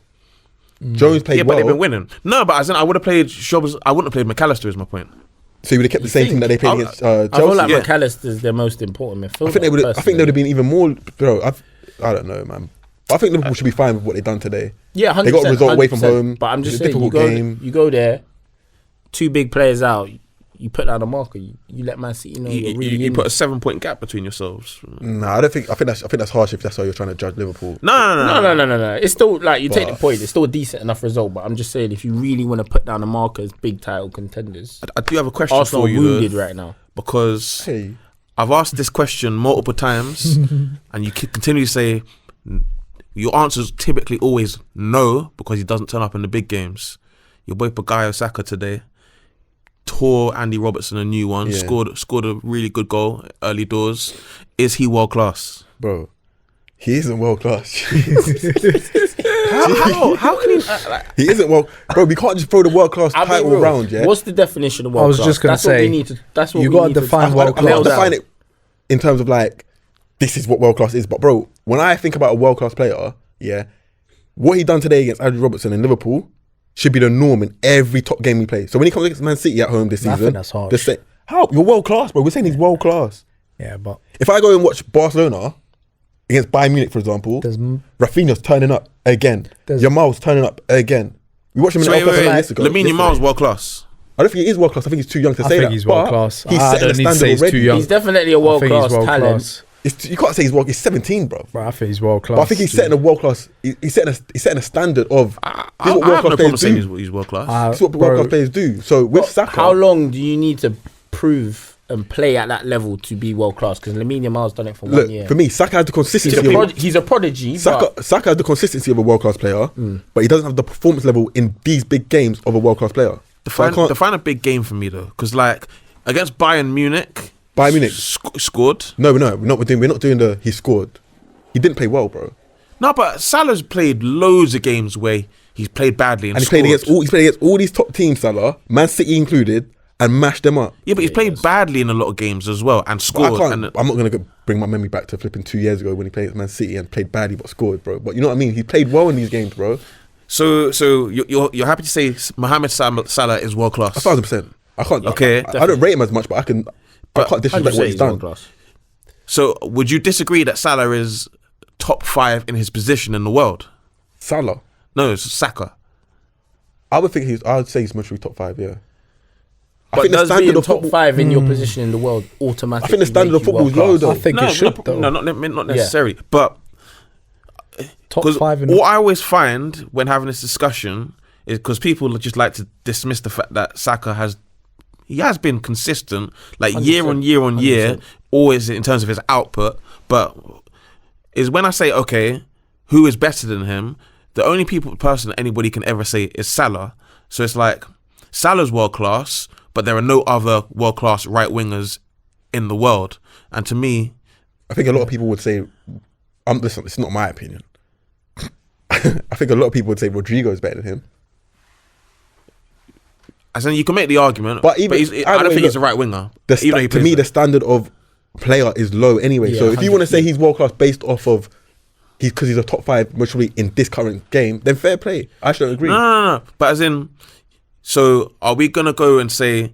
Jones played well. But they've been winning. No, but I would have played Shobbers. I wouldn't have played McAllister. Is my point. So you would have kept the same team that they played against Chelsea. I feel like McAllister's their most important midfielder. I think they would have been even more. Bro, I don't know, man. But I think Liverpool should be fine with what they've done today. Yeah, 100%, they got a result away from 100%. home. But I'm just It's a saying, difficult you go there, 2 big players out, you put down a marker. You let Man City know you're really you in put a it. 7-point gap between yourselves. Nah, I think that's harsh if that's how you're trying to judge Liverpool. No. It's still like you take the point. It's still a decent enough result. But I'm just saying, if you really want to put down a marker as big title contenders, I do have a question Arsenal for you, wounded though, right now. because Hey, I've asked this question multiple times, and you continue to say your answer's typically always no because he doesn't turn up in the big games. Your boy Bukayo Saka today tore Andy Robertson a new one, scored a really good goal early doors. Is he world class? bro, he isn't world class. How can he? He isn't bro. We can't just throw the world class title around. Yeah, What's the definition of world class? I was just gonna say, That's what you we gotta need to define I world can't class. define it in terms of like this is what world class is. But bro, when I think about a world class player, yeah, what he done today against Andy Robertson in Liverpool should be the norm in every top game we play. So when he comes against Man City at home this I season, think that's harsh. just say, how you're world class, bro. We're saying he's world class. Yeah, but If I go and watch Barcelona against Bayern Munich, for example, there's Rafinha's turning up again. Yamal's turning up again. We watched him in So the wait, years ago. Lamine Yamal's world class. I don't think he is world class. I think he's too young to say that. I think he's world But class. He's I setting don't the need to standard say he's already. too young. He's definitely a I world think class he's world talent. class. You can't say he's 17, bro. Bro, I think he's world class. But I think he's setting a world class. He's setting a standard of. I This is what have world no class problem saying players do. he's world class. This is what world class players do. So with Saka, How long do you need to prove and play at that level to be world class? Because Lamine Yamal's done it for 1 year. for me, Saka has the consistency. He's a prodigy. But Saka has the consistency of a world class player, but he doesn't have the performance level in these big games of a world class player. Define a big game for me though, because like against Bayern Munich, scored. No, we're not doing the. He scored. He didn't play well, bro. No, but Salah's played loads of games where he's played badly and He's scored. played against all these top teams, Salah, Man City included, and mashed them up. Yeah, but he's played badly in a lot of games as well and But scored. I'm not going to bring my memory back to flipping 2 years ago when he played against Man City and played badly but scored, bro. But you know what I mean? He played well in these games, bro. So you're happy to say Mohamed Salah is world class? 1,000%. I can't. Okay, I don't rate him as much, but I can't disrespect what he's done. So would you disagree that Salah is top 5 in his position in the world? Salah, No, it's Saka. I would say he's much top 5. Yeah. But does being top 5 in your position in the world automatically? I think the standard of football is low, though. I think it should, though. No, not necessarily. But Top 5 in what I always find when having this discussion is because people just like to dismiss the fact that Saka has been consistent, like 100%, year on year on year, 100%. always in terms of his output. But is when I say, okay, who is better than him? The only person anybody can ever say is Salah. So it's like Salah's world class, but there are no other world class right wingers in the world. And to me, I think a lot of people would say, listen, it's not my opinion. I think a lot of people would say Rodrigo is better than him. as in you can make the argument, But but, even- I don't think he's a right winger. Even though he To plays me, there. the standard of player is low anyway. Yeah, So if you want to say 100%. he's world class based off of because he's a top 5 most probably in this current game, then fair play. I should agree. No. But as in, so are we gonna go and say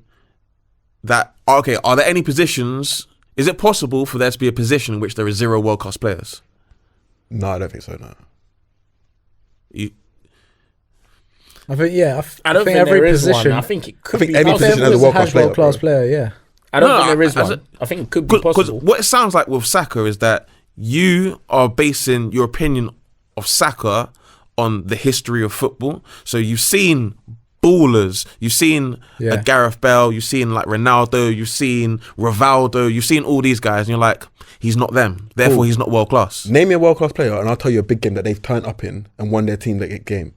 that? Okay, are there any positions? Is it possible for there to be a position in which there is 0 world class players? No, I don't think so. No. I think, yeah. I don't think every there is position. one. I think it could I think be every possible. position has a world-class player, world-class bro. player, yeah. I don't No, think there is as one. a- I think it could be Because possible. what it sounds like with Saka is that you are basing your opinion of Saka on the history of football. So you've seen ballers, you've seen Yeah. Gareth Bale, you've seen like Ronaldo, you've seen Rivaldo, you've seen all these guys, and you're like, he's not them. Therefore, he's not world class. Name me a world class player, and I'll tell you a big game that they've turned up in and won their team that game.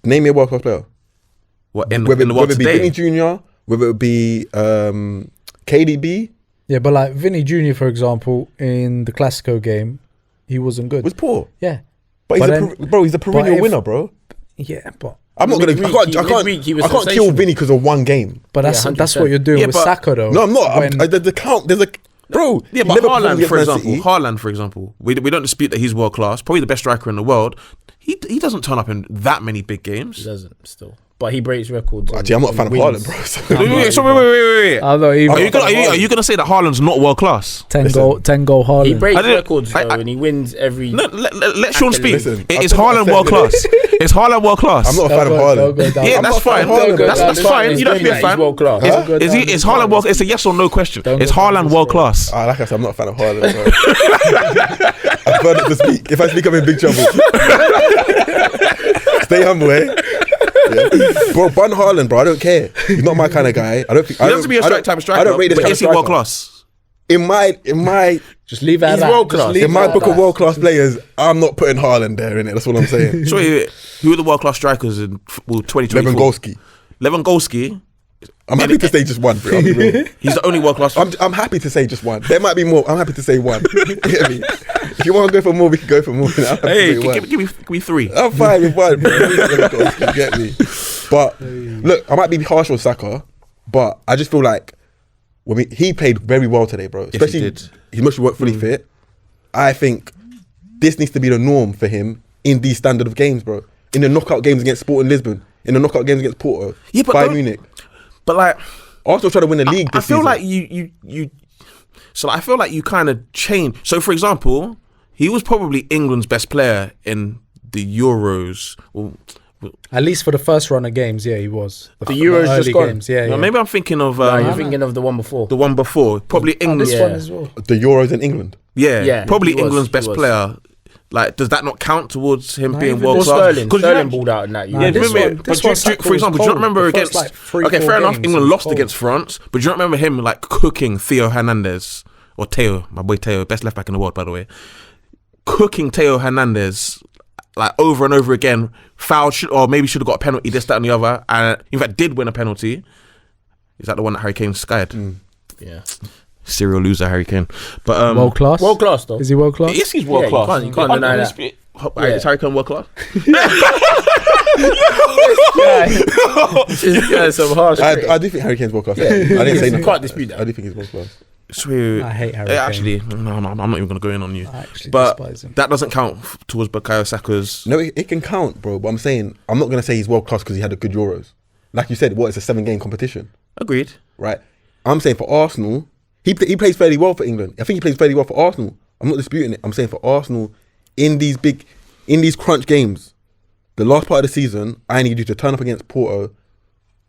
Name me a world class player. What in Whether the world it be today? Vinny Jr., whether it be KDB, Yeah, but like Vinny Jr., for example, in the Clasico game, he wasn't good. was poor. Yeah. But But he's a perennial if- winner, bro. Yeah, but I'm not gonna. Midweek, I midweek, he was can't kill sensational. Vinny because of one game. that's 100%. what you're doing Yeah, with but- Saka, though. No, I'm not. When- The count. There's a bro. Yeah, he but never performed Haaland, against for Man example, City. Haaland, for example, we don't dispute that he's world class, probably the best striker in the world. He doesn't turn up in that many big He games. doesn't still. but he breaks records. Actually, I'm not a fan of wins. Haaland, bro. So. Wait. I'm not even. Are you gonna say that Haaland's not world class? 10 goal Haaland. He breaks I didn't- records though, and he wins every. No, let Sean speak. Listen, Is I've Haaland said world this. class? Is Haaland world class? I'm not a fan of Don't Haaland. go down. Yeah, I'm that's not a fan fine. of Haaland. That's fine. You don't have to be a He's fan. world class. Huh? Is Haaland world? It's a yes or no question. Don't Is go down Haaland this world road. class? Like I said, I'm not a fan of Haaland, bro. I prefer not to speak. If I speak, I'm in big trouble. Stay humble, eh? Yeah. Bro, bun Haaland, bro. I don't care. He's not my kind of guy. I don't think. He doesn't be a strike type of striker. I don't rate this but kind of is he world striker. class? In my Just leave it at He's that. world Just class. leave in it my at book of that. world class players, I'm not putting Haaland there in it. That's what I'm saying. So who are the world class strikers in 2024? Lewandowski. Lewandowski. I'm happy to say just one, bro. I'll be real. He's the only world class. I'm happy to say just one. There might be more. I'm happy to say one. You get me? If you want to go for more, we can go for more. I'm happy to Hey, say one. give me three. I'm fine with one, bro. You get me? But look, I might be harsh on Saka, but I just feel like he played very well today, bro. Yes, he Especially did. he must work fully fit. I think this needs to be the norm for him in these standard of games, bro. In the knockout games against Sporting Lisbon, in the knockout games against Porto, Yeah, but Bayern don't- Munich. But like, Arsenal trying to win the league I this feel season. like you. So I feel like you kind of change. So for example, he was probably England's best player in the Euros. Well, At least for the first run of games, yeah, he was. The Euros early just gone. games, yeah. well, maybe I'm thinking of You're thinking of the one before. the one before. Probably England. This Yeah. one as well. the Euros in England. Yeah, probably he was, England's he best was. player. Like, does that not count towards him Nah, being even world Or class? Sterling. 'Cause Sterling you know- balled out in that. Yeah, this remember, one- but this do you- one Saka for example, was do you not remember cold. The against? first, like, 3, Okay, 4 fair enough. games, England he was lost cold. against France, but do you not remember him like cooking Theo Hernandez or Theo, my boy Theo, best left back in the world, by the way, cooking Theo Hernandez like over and over again, fouled, or maybe should have got a penalty, this, that, and the other, and in fact did win a penalty. Is that the one that Harry Kane skied? Yeah. Serial loser, Harry Kane. But World class? World class though. Is he world class? yes, he's world Yeah, class. you can't deny that. Is Harry Kane world class? Yeah, some harsh. I do think Harry Kane's world class. I didn't say You nothing. can't dispute that. I do think he's world class. So, I hate Harry Kane. actually, no, I'm not even going to go in on you. I actually But despise him. that doesn't count towards Bukayo Saka's. No, it can count, bro. But I'm saying I'm not gonna say he's world class because he had a good Euros. Like you said, it's a 7-game competition, Agreed. right? I'm saying for Arsenal, he plays fairly well for England. I think he plays fairly well for Arsenal. I'm not disputing it. I'm saying for Arsenal, in these crunch games, the last part of the season, I need you to turn up against Porto.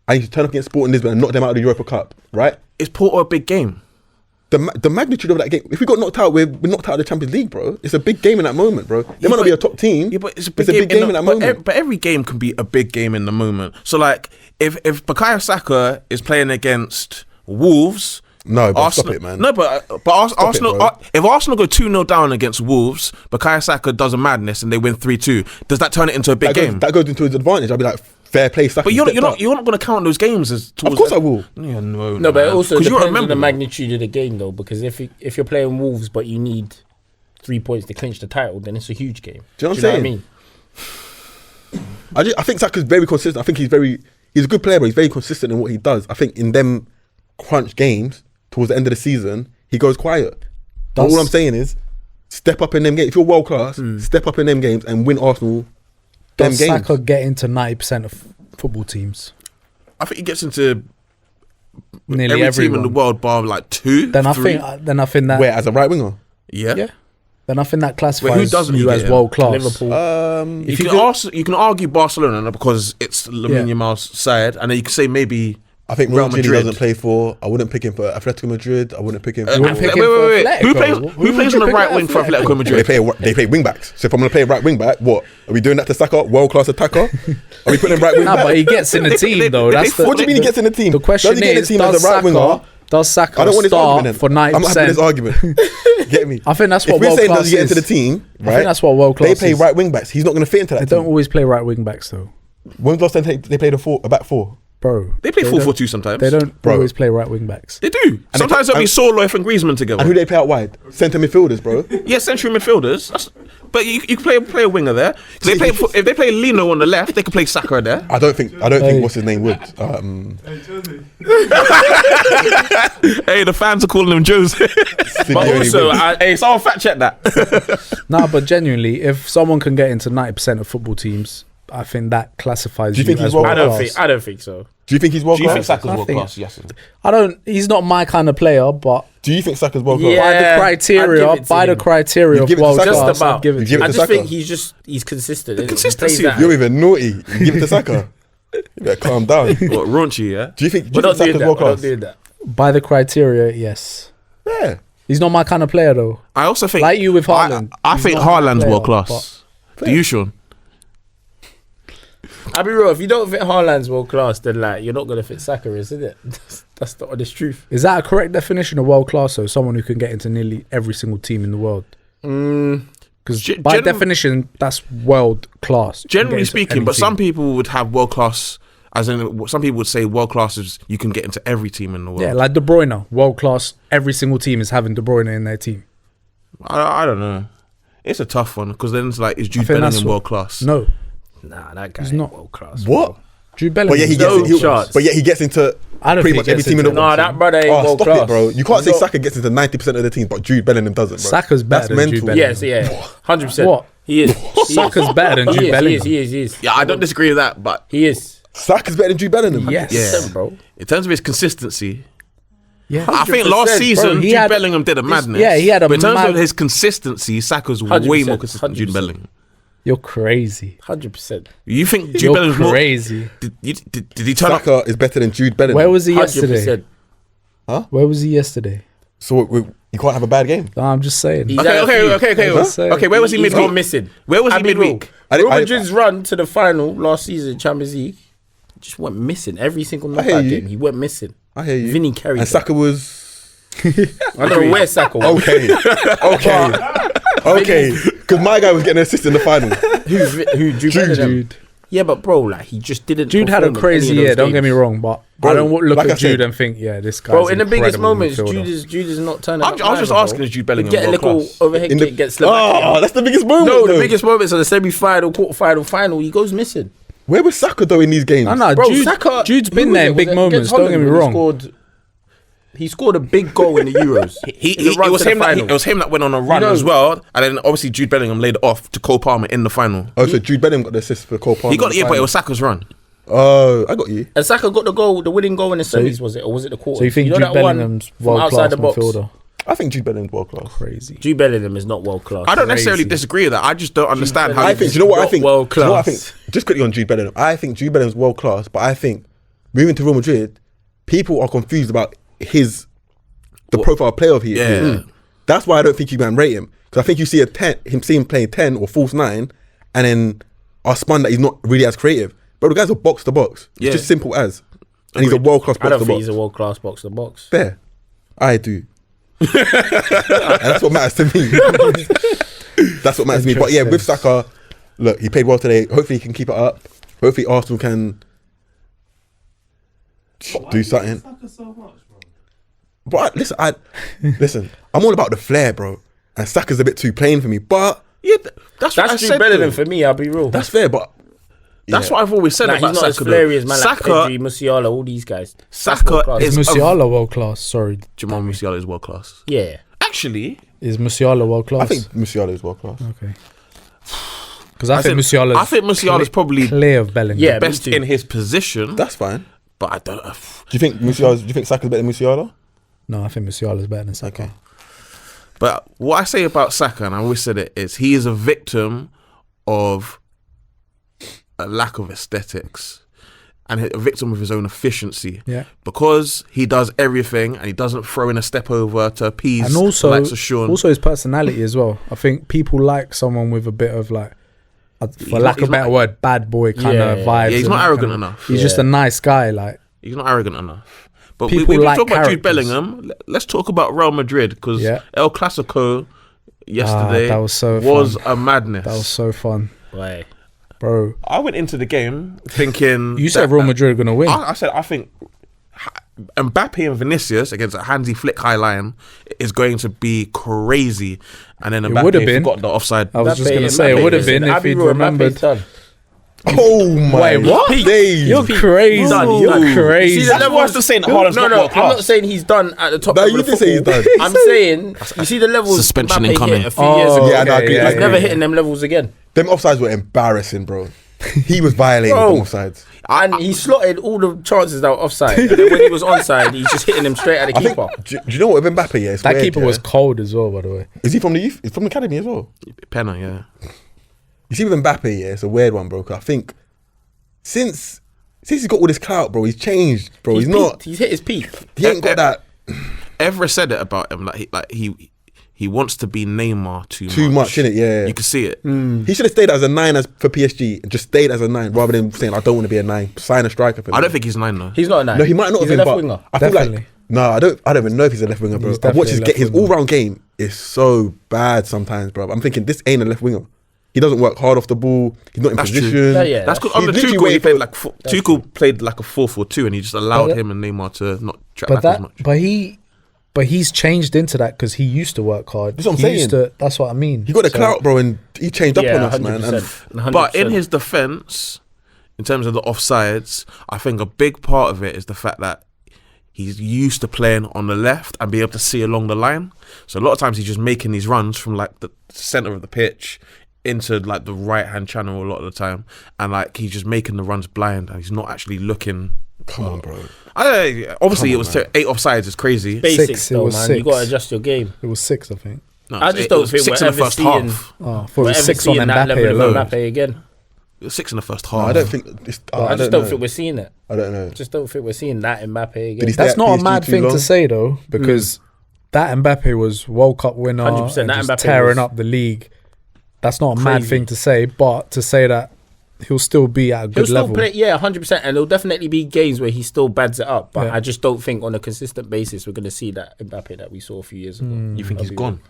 I need you to turn up against Sporting Lisbon and knock them out of the Europa Cup, right? Is Porto a big game? The magnitude of that game. If we got knocked out, we're knocked out of the Champions League, bro. It's a big game in that moment, bro. They might not be a top team. Yeah, but it's a big game in that moment. But every game can be a big game in the moment. So, like, if Bukayo Saka is playing against Wolves, No, but Arsenal, stop it, man. No, but Arsenal. bro. If Arsenal go 2-0 down against Wolves, Bukayo Saka does a madness and they win 3-2. Does that turn it into a big game? That goes into his advantage. I'll be like, fair play, Saka. But you're stepped not up. going to count those games as. Of course I will. Yeah, no, No, but it also 'Cause you depends remember on the them. magnitude of the game though. Because if you're playing Wolves but you need 3 points to clinch the title, then it's a huge game. Do you know what I'm what I saying? mean? I think Saka's very consistent. I think he's a good player, but he's very consistent in what he does. I think in them crunch games towards the end of the season, he goes quiet. But all I'm saying is, step up in them games. If you're world class, step up in them games and win Arsenal them Does games. Saka get into 90% of football teams? I think he gets into Nearly every team in everyone. the world, bar like 2. Then I 3. think that. Where as a right winger, Yeah. Yeah. Then I think that classifies doesn't he you get as in? world class. Liverpool. You If you can argue Barcelona because it's Lamine Yeah. Yamal's side, and then you can say maybe I think Real Rodri Madrid. doesn't play for. I wouldn't pick him for Atletico Madrid. I wouldn't pick him for. You wouldn't pick him for Who Atletico? plays? Who Who would plays you on the pick right at wing for Atletico? Atletico Madrid? They play wing backs. So if I'm gonna play right wing back, what are we doing that to Saka? World class attacker? Are we putting him right wing Nah, back? but he gets in the team though. That's the, What do you mean he gets in the team? The question Does he get in the is, team as does a right winger? Saka I don't want this start argument. for I'm not happy with this 90%? argument. Get me? I think that's what if we're world saying class does he get into is. the team, right? I think that's what world class They play is. right wing backs. He's not going to fit into that They team. don't always play right wing backs though, When's the last time they played a back four? bro. They play don't- 4-4-2 sometimes. They don't Bro. always play right wing backs. They do. Sometimes it'll be Sorloth and Griezmann together. And who they play out wide? Centre midfielders, bro. Yeah, central midfielders. But you can play a winger there. If they play Lino on the left, they can play Saka there. I don't think what's his name would. Hey, the fans are calling him Jose. But also, Hey, someone fact check that. Nah, but genuinely, if someone can get into 90% of football teams, I think that classifies Do you think he's as world I world-class. don't think so. Do you think he's world Do you think class? Saka's I world think- class? Yes. I don't. He's not my kind of player, but Do you think Saka's world class? Yeah. by the I'd give criteria, it to him. You'd of give it to world Saka? class, Just about. I'd give it You to give him. it I to just Saka? think he's consistent. The consistency. You're even naughty. You give it to Saka. You better calm down. Do What, raunchy, yeah? you think We're not doing Saka's that. world We're not class? doing that. By the criteria, yes. Yeah. He's not my kind of player, though. I also think Like you with Haaland. I He's think not my Haaland's player, world class. Do you, Sean? I'll be real. If you don't fit Haaland's world class, then like you're not gonna fit Saka, isn't it? That's the honest truth. Is that a correct definition of world class? So someone who can get into nearly every single team in the world. Because by definition, that's world class. You can get Generally into speaking, any but team. some people would have world class, as in some people would say world class is you can get into every team in the world. Yeah, like De Bruyne, world class. Every single team is having De Bruyne in their team. I don't know. It's a tough one because then it's like, is Jude think that's Bellingham what- world class? No, Nah, that guy He's ain't not. world class. What? Jude Bellingham. But yeah, he No gets. chance. But yeah, he gets into I don't pretty think much every he team in gets the into Nah, that brother ain't Oh, world stop class, it, bro. You can't say No. Saka gets into 90% of the teams, but Jude Bellingham doesn't, bro. Saka's better That's than Jude mental. Bellingham. Yes, yeah, 100%. What? He is. He Saka's is. better than Jude He Bellingham. is. Yeah, I don't disagree with that, but He is. Saka's better than Jude Bellingham. Yes. Yeah. Bro. in terms of his consistency, Yeah. I think last 100%, season bro, he Jude had- Bellingham did a madness. yeah, he had a But in terms mad- of his consistency, Saka's way 100%, more consistent than Jude 100%. Bellingham. You're crazy. 100%. You think Jude You're Bellingham's more? crazy. Did he turn up? Saka is better than Jude Bellingham. Where was he yesterday? 100%. Where was he yesterday? So you can't have a bad game. No, I'm just saying. He's Okay, had a few. okay. Where was he He's gone midweek? missing. Where was he I'll be real. midweek? Real Madrid's run to the final last season, Champions League, just went missing. Every single hear knockout you. game, he went missing. I hear you. Vinny carried And that. Saka was I don't know where Saka was. okay. Because my guy was getting an assist in the final. Who Jude Bellingham? Jude. Yeah, but bro, like he just didn't. Jude had a perform in crazy any of year. those Don't get me games. wrong, but Bro, I don't look like I at Jude said- and think, yeah, this guy. Bro, in the biggest moments, Jude is not turning I'm up. just either, asking, bro. is Jude Bellingham Get a world little class? overhead In the- kick, gets slipped Oh, that's the biggest moment. No, the though. biggest moments are the semi-final, quarter-final, final. He goes missing. Where was Saka though in these games? No, Bro, Jude, Saka, Jude's who been was there it? in big Was it moments. against Don't get me Holland when wrong. He scored a big goal in the Euros. It was him. It was him that went on a run know- as well, and then obviously Jude Bellingham laid it off to Cole Palmer in the final. Oh, so Jude Bellingham got the assist for Cole Palmer. He got in the but it final. was Saka's run. Oh, I got you. And Saka got the goal, the winning goal in the semis, was it? Or was it the quarter? So you think know Jude that one Bellingham's from world outside class the box? midfielder? I think Jude Bellingham's world class. Crazy. Jude Bellingham is not world class. I don't necessarily Crazy. disagree with that. I just don't understand how. I think. Do you know what I Not think? world Do you know what I class. think? Just quickly on Jude Bellingham. I think Jude Bellingham's world class, but I think moving to Real Madrid, people are confused about the profile of player he is. Yeah. That's why I don't think you can rate him, because I think you see him playing 10 or false 9, and then are spun that he's not really as creative. But the guy's a box to box. It's Yeah. just simple as, and he's a world class I box don't to think box. he's a world class box to box. Fair, I do. And that's what matters to me. That's what matters to me. But yeah, with Saka, look, he played well today. Hopefully he can keep it up. Hopefully Arsenal can do something. But listen, I'm all about the flair, bro. And Saka's a bit too plain for me. But Yeah, that's what I That's Jude said. Bellingham though. for me. I'll be real. that's fair. But That's yeah. what I've always said Like, about he's not as Saka. flary as man Saka, like Pedri, Musiala, all these guys. That's Saka world class. is Is Musiala world class? Sorry, Jamal Musiala is world class. Yeah. Actually, is Musiala world class? I think Musiala is world class. Okay. Because I think Musiala. I think Musiala's probably clear of Bellingham. Yeah, best me too. in his position. That's fine. But I don't. Do you think Saka's better than Musiala? No, I think Musiala's better than Saka. Okay. But what I say about Saka, and I always said it, is he is a victim of a lack of aesthetics and a victim of his own efficiency. Yeah. Because he does everything and he doesn't throw in a step over to appease And the also, likes of Sean. also his personality as well. I think people like someone with a bit of like, for lack he's of a better not- word, bad boy kind of Yeah, vibes. yeah, he's and not that arrogant kind of- enough. He's just a nice guy. Like, He's not arrogant enough. But People we like talk about Jude characters. Bellingham. Let's talk about Real Madrid because Yeah. El Clasico yesterday that was so was fun. a madness. that was so fun, Right. bro. I went into the game thinking You said that- Real Madrid are gonna win. I said I think Mbappe and Vinicius against a handsy flick high line is going to be crazy, and then would have Mbappe been. forgot the offside. I was just gonna say it would have been if he'd remembered. Done. Oh my Wait, what? days. You're crazy. Done. You're You crazy. see the That's level- why I'm still saying that Haaland's No, not no, world I'm class. not saying he's done at the top No, level you of did say he's football. done. I'm saying you see the levels Suspension Mbappe incoming. hit a few years ago. Yeah, no, I agree. He's I agree. never hitting them levels again. Them offsides were embarrassing, bro. He was violating Bro. from offsides. And he slotted all the chances that were offside. And then when he was onside, he's just hitting them straight at the I think, keeper. do you know what with Mbappe? Yeah, it's That weird, keeper yeah? was cold as well, by the way. Is he from the youth? He's from the academy as well. Penna, yeah. You see with Mbappe, yeah, it's a weird one, bro. 'Cause I think since he's got all this clout, bro, he's changed, bro. He's not. peaked. He's hit his peak. He ain't got that Evra said it about him, he wants to be Neymar too much, innit? Yeah. You can see it. He should have stayed as a 9 for PSG and just stayed as a 9 rather than saying I don't want to be a 9. Sign a striker for I me. don't think he's 9 though. He's not a 9. No, he might not He's have a been, left but winger. I feel Definitely. like no, I don't even know if he's a left winger, bro. He's I watch his definitely a left winger. all round game is so bad sometimes, bro. I'm thinking this ain't a left winger. He doesn't work hard off the ball. He's not in That's position. true. Yeah. That's because He's under literally Tuchel, he waiting played for- like Tuchel played like a 4-4-2, and he just allowed him and Neymar to not track back as much. But he's changed into that because he used to work hard. That's what I'm saying. That's what I mean. He got the So- clout, bro, and he changed up on us, man. And 100%. But in his defence, in terms of the offsides, I think a big part of it is the fact that he's used to playing on the left and be able to see along the line. So a lot of times he's just making these runs from like the centre of the pitch into like the right hand channel a lot of the time, and like he's just making the runs blind and he's not actually looking. come on, bro. Obviously, Come it on, was man. 8 offsides is crazy. Basics, 6, it though, was man. 6. You got to adjust your game. It was 6, I think. No, I just don't think 6 we're in the ever first seeing- half. Oh, I thought it We're was ever 6 on seeing that Mbappe level of alone. Mbappe again. It was 6 in the first No, half. I don't think. I just don't think we're seeing it. I don't know. Just don't think we're seeing that Mbappe again. Did he That's stay at not a PSG mad too thing long? to say though, because that Mbappe was World Cup winner 100%, and that just Mbappe tearing was up the league. That's not a mad crazy. thing to say, but to say that he'll still be at a He'll good still level. play, yeah, 100%. And there'll definitely be games where he still bads it up. But Yeah. I just don't think on a consistent basis we're going to see that Mbappe that we saw a few years ago. You think he's gone?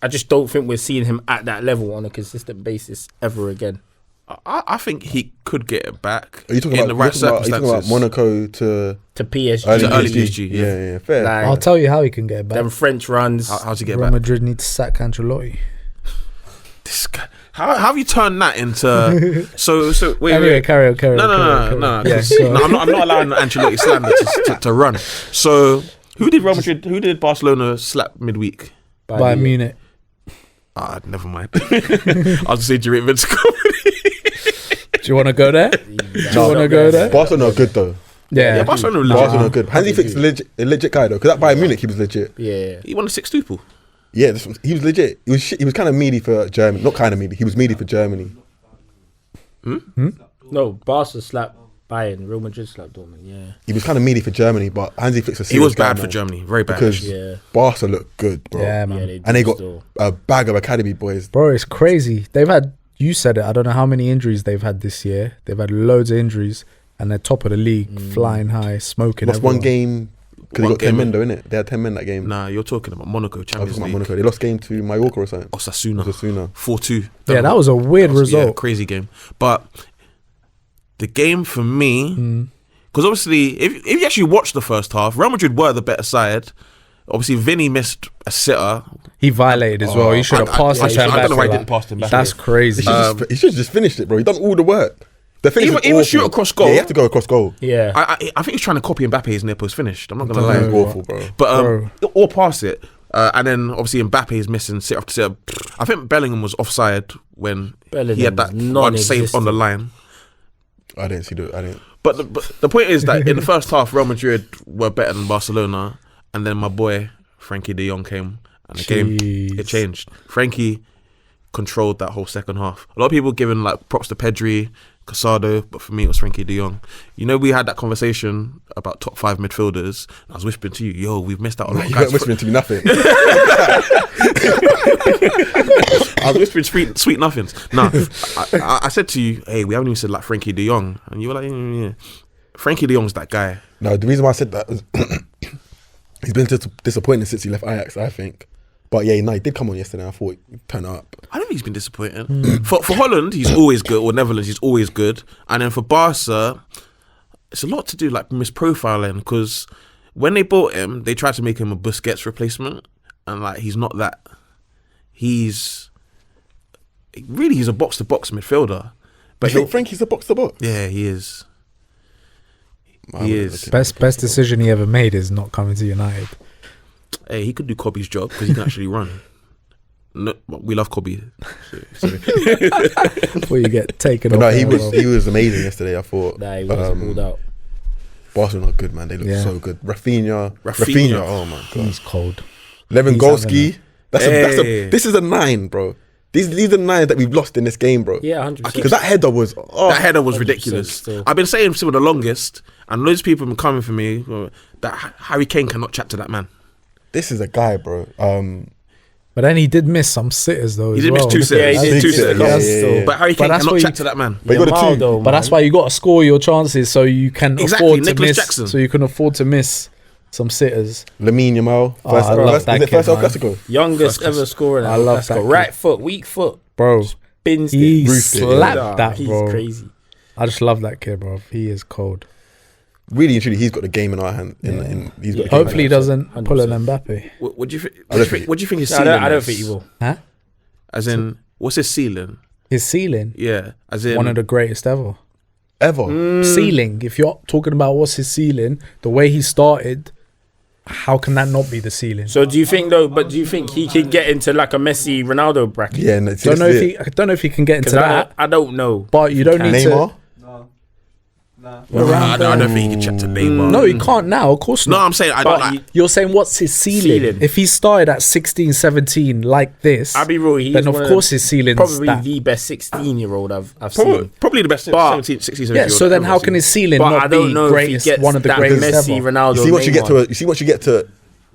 I just don't think we're seeing him at that level on a consistent basis ever again. I think he could get it back Are you talking in about the right are you talking circumstances. about Monaco to To PSG. early PSG, yeah. yeah, fair. Like, I'll tell you how he can get it back. them French runs. How's he get Real back? Madrid need to sack Ancelotti. This guy, how have you turned that into? So wait, Anyway, wait. carry on. No. Yeah, 'cause- so- no, I'm not allowing Ancelotti slander to run. So who did Real Madrid? Who did Barcelona slap midweek? Bayern Munich. Never mind. I'll just say Juventus. Do you want to go there? Do you want to go there? Barcelona are good though. Yeah. Yeah, Barcelona were legit. Barcelona are good. Hansi Flick's a legit guy though, because that Bayern Munich he was legit. Yeah. He won a 6-2. Yeah, he was legit. He was kind of meaty for Germany. Not kind of meaty. He was meaty for Germany. No, Barca slapped Bayern. Real Madrid slapped Dortmund. Yeah. He was kind of meaty for Germany, but Hansi Flick's a He serious was guy, bad for man. Germany. Very bad. Because Yeah. Barca looked good, bro. Yeah, man. Yeah, And they got still. a bag of academy boys. Bro, it's crazy. They've had, you said it, I don't know how many injuries they've had this year. They've had loads of injuries and they're top of the league, flying high, smoking. Lost one everyone. game because they One got 10 game. men though, innit? They had 10 men that game. Nah, you're talking about Monaco I was Champions talking League. about Monaco. They lost game to Mallorca or something. Osasuna. Osasuna. 4-2. Yeah, that was a weird Yeah, result. crazy game. But the game for me, because obviously, if you actually watch the first half, Real Madrid were the better side. Obviously, Vinny missed a sitter. He violated as well. He should have passed it to I don't know why he Mbappe. didn't pass to Mbappe. That's crazy. He should have just finished it, bro. He done all the work. The finish was Even awful. shoot across goal. Yeah, you have to go across goal. Yeah. I think he's trying to copy Mbappe's near post finish. I'm not gonna It was lie, awful, bro. but or pass it. And then obviously Mbappe is missing sit after sit. I think Bellingham was offside when Bellingham he had that was one save on the non-existent. line. I didn't see the. I didn't. But the point is that in the first half, Real Madrid were better than Barcelona, and then my boy Frankie De Jong came, and the game it changed. Frankie controlled that whole second half. A lot of people giving like props to Pedri, Casado, but for me it was Frankie De Jong. You know, we had that conversation about top 5 midfielders. I was whispering to you, yo, we've missed out a lot of You guys. weren't whispering to me nothing. I was whispering sweet nothings. No, I said to you, hey, we haven't even said like Frankie De Jong, and you were like, yeah. Frankie De Jong's that guy. No, the reason why I said that was he's been disappointing since he left Ajax, I think. But yeah, no, he did come on yesterday. I thought he'd turn up. I don't think he's been disappointing. For Holland, he's always good, or Netherlands, he's always good. And then for Barca, it's a lot to do like misprofiling, because when they bought him, they tried to make him a Busquets replacement, and like he's not that. He's a box to box midfielder. But You think Frankie's a box to box? yeah, he is. I He wouldn't is. look at him. Best decision he ever made is not coming to United. Hey, he could do Kobe's job because he can actually run. No, we love Kobe. Before you get taken But off. no, there, bro. he was amazing yesterday. I thought. Nah, he was pulled out. Barcelona are good, man. They look Yeah. so good. Rafinha. Rafinha. Oh my god. He's cold. Lewandowski. Hey. This is a 9, bro. These are 9 that we've lost in this game, bro. Yeah, 100%. Because that header was. Oh, That header was 100% ridiculous. still. I've been saying for the longest, and loads of people have been coming for me that Harry Kane cannot chat to that man. this is a guy, bro. But then he did miss some sitters though. He as did miss well. 2 sitters. Yeah, he He did did 2 miss sitters. a couple Yeah. still. But Harry But Kane that's cannot what chat you- to that man. But he got a Yamal 2. though, But that's man. why you got to score your chances so you can Exactly, afford to Nicolas miss. Jackson. So you can afford to miss some sitters. Lamine Yamal. Oh, I love that was it kid, first El man. Clasico? Youngest First ever scorer. I love that kid. Right foot, weak foot. Bro, Bins he it. Roofed it, slapped Nah, that, he's bro. crazy. I just love that kid, bro. He is cold. Really and truly, he's got the game in our hand. He's got the game Hopefully he in our doesn't 100%. pull an Mbappe. What do you think? I don't think- What do you think his No, ceiling I don't is? think he will. Huh? As in, what's his ceiling? His ceiling, Yeah, as in one of the greatest ever. ever. Ceiling. If you're talking about what's his ceiling, the way he started, how can that not be the ceiling? So do you think though? But do you think he can get into like a Messi, Ronaldo bracket? Yeah, no, see, don't know this if is he. I don't know if he can get into 'Cause that. I don't know. But you don't it. need Neymar. to. I don't think he can chat to Neymar. No, he can't now. Of course No, not. I'm saying I But don't like. You're saying what's his ceiling? Ceiling. If he started at 16, 17 like this, I'll be real. He's then of one course his ceiling's probably that. the best 16-year-old I've Probably, seen. probably the best But- 17, 16, 17 Yeah, so then how can his ceiling But not I don't be know greatest, if he gets one of the that greatest Messi, ever? Ronaldo. You see what you get Neymar. to. You see what you get to.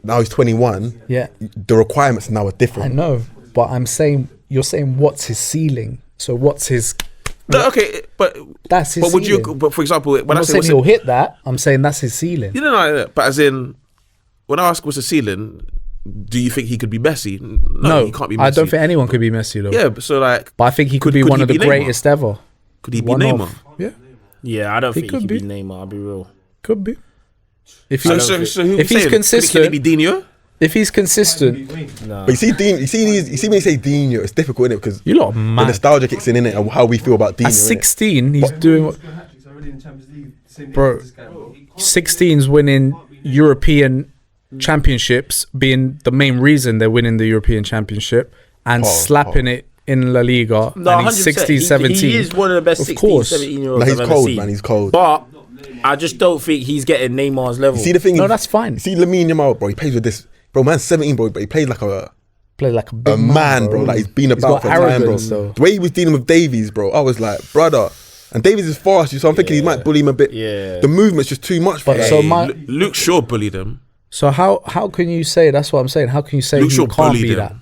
Now he's 21. Yeah, The requirements now are I different. know, but I'm saying you're saying what's his ceiling? So what's his? No, okay, but That's his. but would you? ceiling. But for example, when I'm I not say saying what's he'll hit that. I'm saying that's his ceiling. you know, but as in when I ask what's the ceiling, do you think he could be Messi? No, he can't be Messi. I don't think anyone could be Messi though. Yeah, but so like, But I think he could be Could one he of the be Neymar? greatest ever. could he be One Neymar? of. Yeah, Yeah, I don't He think could he could be. be Neymar. I'll be real. could be. If So, he's who if we he's saying? consistent- Can he be Dino? if he's consistent, Nah. But you see, Dean. You see when you say Dino, it's difficult, isn't it? Because you lot are the mad. nostalgia kicks in it, and how we feel about Dino. At 16, he's doing what. Bro, 16's winning European championships, being the main reason they're winning the European championship, and slapping it in La Liga. No, and he's 16, 17. He is one of the best Of 16, course. 17-year-olds No, he's I've ever cold, seen. man. He's cold. But I just don't think he's getting Neymar's level. You see the thing. No, is- that's fine. You see Lamine Yamal, bro. He plays with this, bro. Man's 17, bro, but he plays like a Play like a big man, bro. Like he's been about got for time, bro. arrogance, though. The way he was dealing with Davies, bro, I was like, brother. And Davies is fast, so I'm thinking he might bully him a bit. Yeah. The movement's just too much for But him. so my- Luke Shaw bullied him. So how can you say? That's what I'm saying. How can you say Luke he Shaw can't bullied be him. that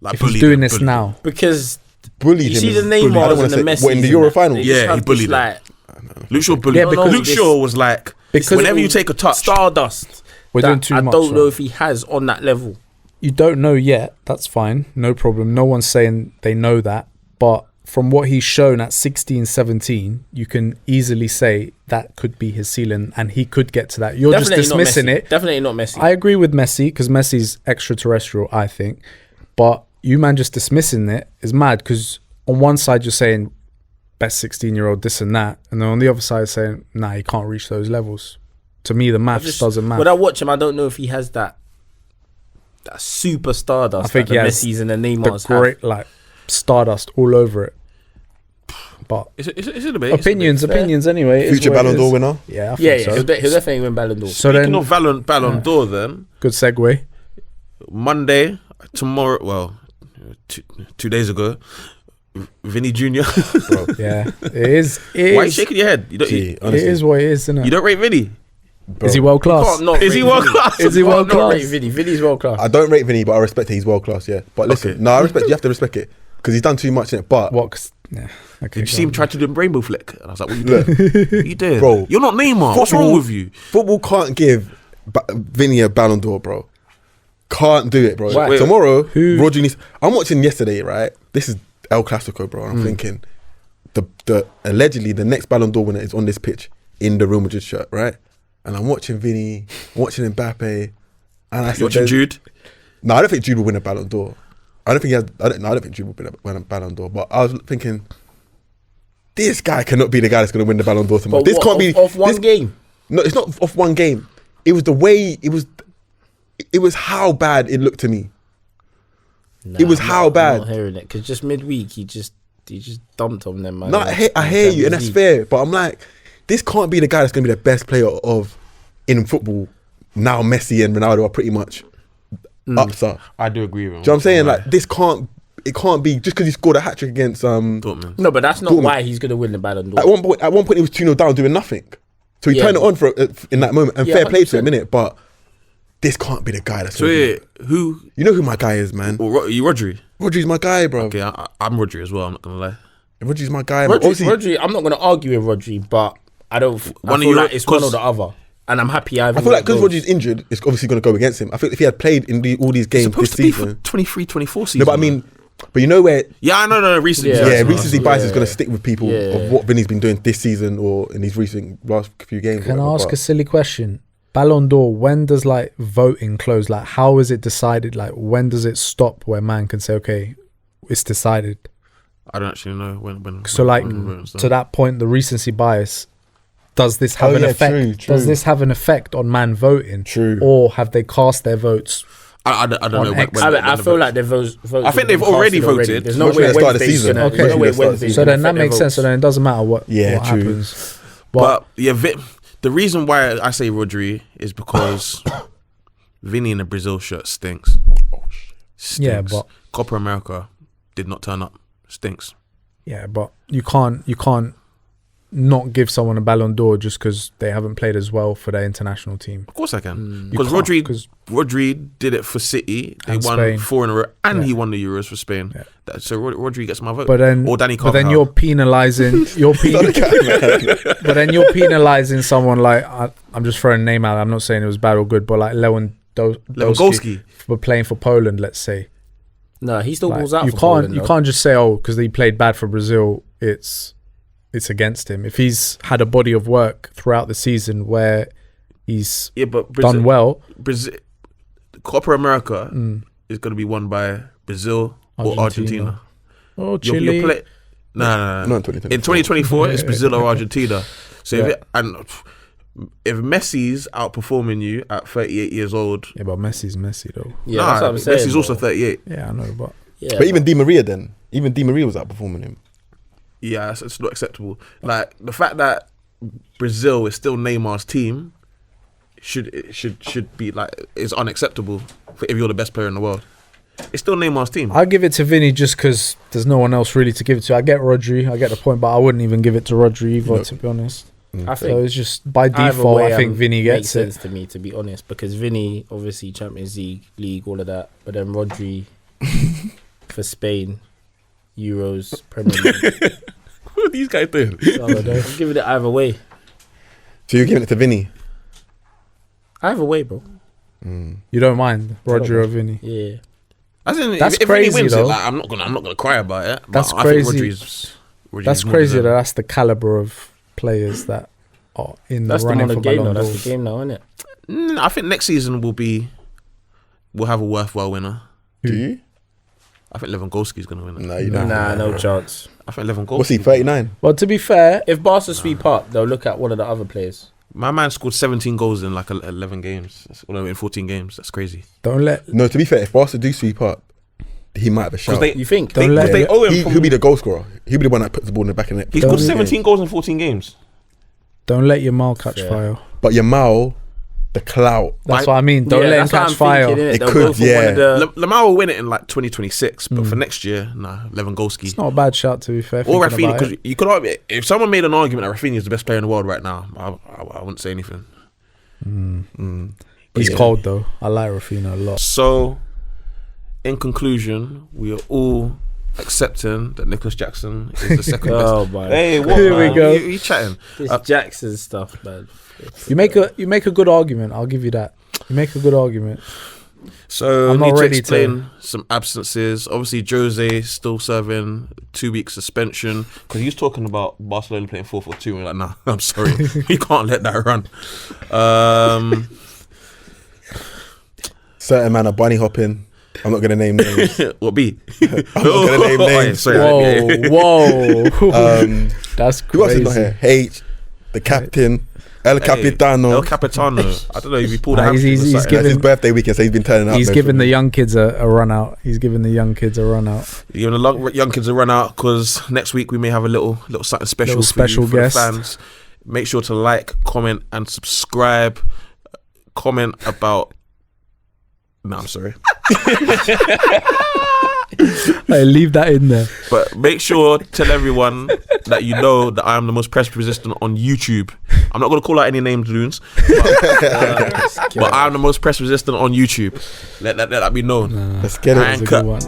Like if he's bullied doing him, this bullied him. now? Because bullied you him. see the is bullied. I Neymars don't wanna and the say- what, in the Messis Euro and that, final? it's Yeah, just he have bullied this, him. like, Luke Shaw bullied Yeah, him. because- Luke Shaw was like, Because- whenever you take a touch, Stardust. We're that doing too I much, don't know right? if he has on that level. You don't know yet. That's fine. No problem. No one's saying they know that. But from what he's shown at 16, 17, you can easily say that could be his ceiling and he could get to that. You're Definitely just dismissing not Messi. it. Definitely not Messi. I agree with Messi because Messi's extraterrestrial, I think. But you, man, just dismissing it is mad because on one side you're saying best 16-year-old this and that. And then on the other side saying, nah, he can't reach those levels. To me, the maths doesn't matter. When I watch him, I don't know if he has that super stardust. I think that he the has Messis and the the Neymars have. great, like, stardust all over it. But it's a debate. opinions anyway. it is Future what it Ballon d'Or is. winner. Yeah, I think Yeah, yeah, so. he'll definitely win Ballon d'Or. So Speaking then, of Ballon d'Or, then good segue. Monday, tomorrow, well, 2 days ago, Vinny Jr. Yeah, it is. It Why are you is, shaking your head? You don't, Gee, it honestly, is what it is, isn't you it? don't rate Vinny? Is he world class? Can't not Is rate he world Vinny. class? Is he Can't world not class? rate Vinny. Vinny's world class. I don't rate Vinny, but I respect it. He's world class, yeah. But listen, Okay. no, I respect. You have to respect it because he's done too much in it. But What? Yeah. Okay. Did you go see him on. try to do a rainbow flick? And I was like, what you Look, doing? What you doing? Bro, You're not Neymar. What's wrong with you? football can't give Vinny a Ballon d'Or, bro. Can't do it, bro. Why? Tomorrow, Who- Rodri needs. I'm watching yesterday, right? This is El Clasico, bro. And I'm thinking, the allegedly the next Ballon d'Or winner is on this pitch in the Real Madrid shirt, right? And I'm watching Vinny, watching Mbappe, and I said, You watching Jude? No, I don't think Jude will win a Ballon d'Or. I don't think he has. I don't think Jude will win a Ballon d'Or. But I was thinking, this guy cannot be the guy that's going to win the Ballon d'Or tomorrow. But This what, can't be off one this- game. No, it's not off one game. It was the way it was. It was how bad it looked to me. It was how bad? I'm not hearing it because just midweek he just dumped on them, man. No, I hear you, and that's fair. But I'm like, this can't be the guy that's going to be the best player in football. Now Messi and Ronaldo are pretty much ups up. I do agree with him. Do you know what I'm saying? Like, it can't be just because he scored a hat trick against Dortmund. No, but that's not Dortmund. why he's going to win the Ballon d'Or. At one point he was 2-0 down doing nothing. So he turned it on in that moment, and fair play to him, innit? But this can't be the guy that's. So who? You know who my guy is, man. You Rodri? Rodri's my guy, bro. Okay, I'm Rodri as well. I'm not gonna lie. Rodri's my guy. Man. Rodri, I'm not going to argue with Rodri, but I feel like it's one or the other. And I'm happy I feel like because Rodri's injured, it's obviously going to go against him. I think if he had played in all these games this season, 23-24 season. No, but I mean, but you know where? Yeah, I know. Recency, recency bias is going to stick with people of what Vinny's been doing this season or in these recent last few games. Can I ask a silly question? Ballon d'Or, when does like voting close? Like, how is it decided? Like, when does it stop where man can say, okay, it's decided? I don't actually know when. So like, to that point, the recency bias. Does this have an effect? True. Does this have an effect on man voting? True. Or have they cast their votes? I don't know. I feel like they've voted. I think they've already voted. There's no way Wednesday's going to. Okay. There's no way Wednesday's So then that gonna makes sense. So then it doesn't matter what happens. But the reason why I say Rodri is because Vinny in a Brazil shirt stinks. Stinks. Yeah, but Copa America did not turn up. Stinks. Yeah, but you can't not give someone a Ballon d'Or just because they haven't played as well for their international team. Of course I can. Because Rodri did it for City. They won Spain. 4 in a row. And he won the Euros for Spain. Yeah. So Rodri gets my vote. But then, or Danny but then you're penalising... but then you're penalising someone like... I'm just throwing a name out. I'm not saying it was bad or good, but like Lewandowski for playing for Poland, let's say. No, he still Like, goes out you for can't Poland, you can't just say, oh, because he played bad for Brazil, it's against him. If he's had a body of work throughout the season where he's done well, Brazil, Copa America is going to be won by Brazil or Argentina. Oh, Chile. No, in 2024 it's Brazil or Argentina. So if Messi's outperforming you at 38 years old, but Messi's Messi though. Yeah, that's what I'm saying. Messi's also 38. Yeah, I know, but even Di Maria was outperforming him. Yeah, it's not acceptable. Like the fact that Brazil is still Neymar's team should be like is unacceptable if you're the best player in the world. It's still Neymar's team. I'll give it to Vinny just because there's no one else really to give it to. I get Rodri, I get the point, but I wouldn't even give it to Rodri either, to be honest. I think so it's just by default. I think Vinny gets it. Makes sense to me, to be honest, because Vinny obviously Champions League, all of that, but then Rodri for Spain, Euros, Premier League. What are these guys doing? I'm giving it either way. So you're giving it to Vinny? Either way, bro. You don't mind Rodri or Vinny? Yeah. That's if crazy Vinny wins though. It, like, I'm not gonna cry about it. That's I crazy. Think that's crazy. That's the caliber of players that are in the running for Ballon d'Or. That's the game now, isn't it? I think next season we'll have a worthwhile winner. Do you? I think Lewandowski's gonna win it. No, you don't. Nah, no chance. I think Lewandowski. What's he, 39? Well, to be fair, if Barca sweep up, they'll look at one of the other players. My man scored 17 goals in like 11 games. In 14 games. That's crazy. No, to be fair, if Barca do sweep up, he might have a shout. You think? They owe him. He'll be the goal scorer. He'll be the one that puts the ball in the back of the net. He scored 17 goals in 14 games. Don't let Yamal catch fire. But Yamal, the clout. That's what I mean. Don't let him catch fire. It could, yeah. Lamar will win it in like 2026, but for next year, Lewandowski. It's not a bad shout, to be fair. Or Rafinha, because you could argue, if someone made an argument that Rafinha is the best player in the world right now, I wouldn't say anything. He's cold though. I like Rafinha a lot. So, in conclusion, we are all accepting that Nicolas Jackson is the second best. Oh my! Hey, what? Here we go. You chatting? This Jackson stuff, man. You make a good argument. I'll give you that. You make a good argument. So I'm need not to ready explain some absences. Obviously, Jose still serving 2-week suspension because he was talking about Barcelona playing 4-4-2. We're like, nah, I'm sorry, you can't let that run. Certain man are bunny hopping. I'm not gonna name names. What B? I'm not gonna name names. Whoa. That's crazy. Who else is not here? H, the captain. El Capitano. El Capitano. I don't know if he pulled a hamstring or he's something. given- It's his birthday weekend, so he's been turning up. He's most giving the probably. young kids a run out. He's giving the young kids a run out. You're gonna young kids to run out because next week we may have a little something special Little for special you, for guest. the fans. Make sure to like, comment, and subscribe. Comment about. No, I'm sorry. Hey, leave that in there. But make sure tell everyone that you know that I am the most press resistant on YouTube. I'm not gonna call out any names, loons, but I'm the most press resistant on YouTube. Let that be known. Let's get it. That's a good one.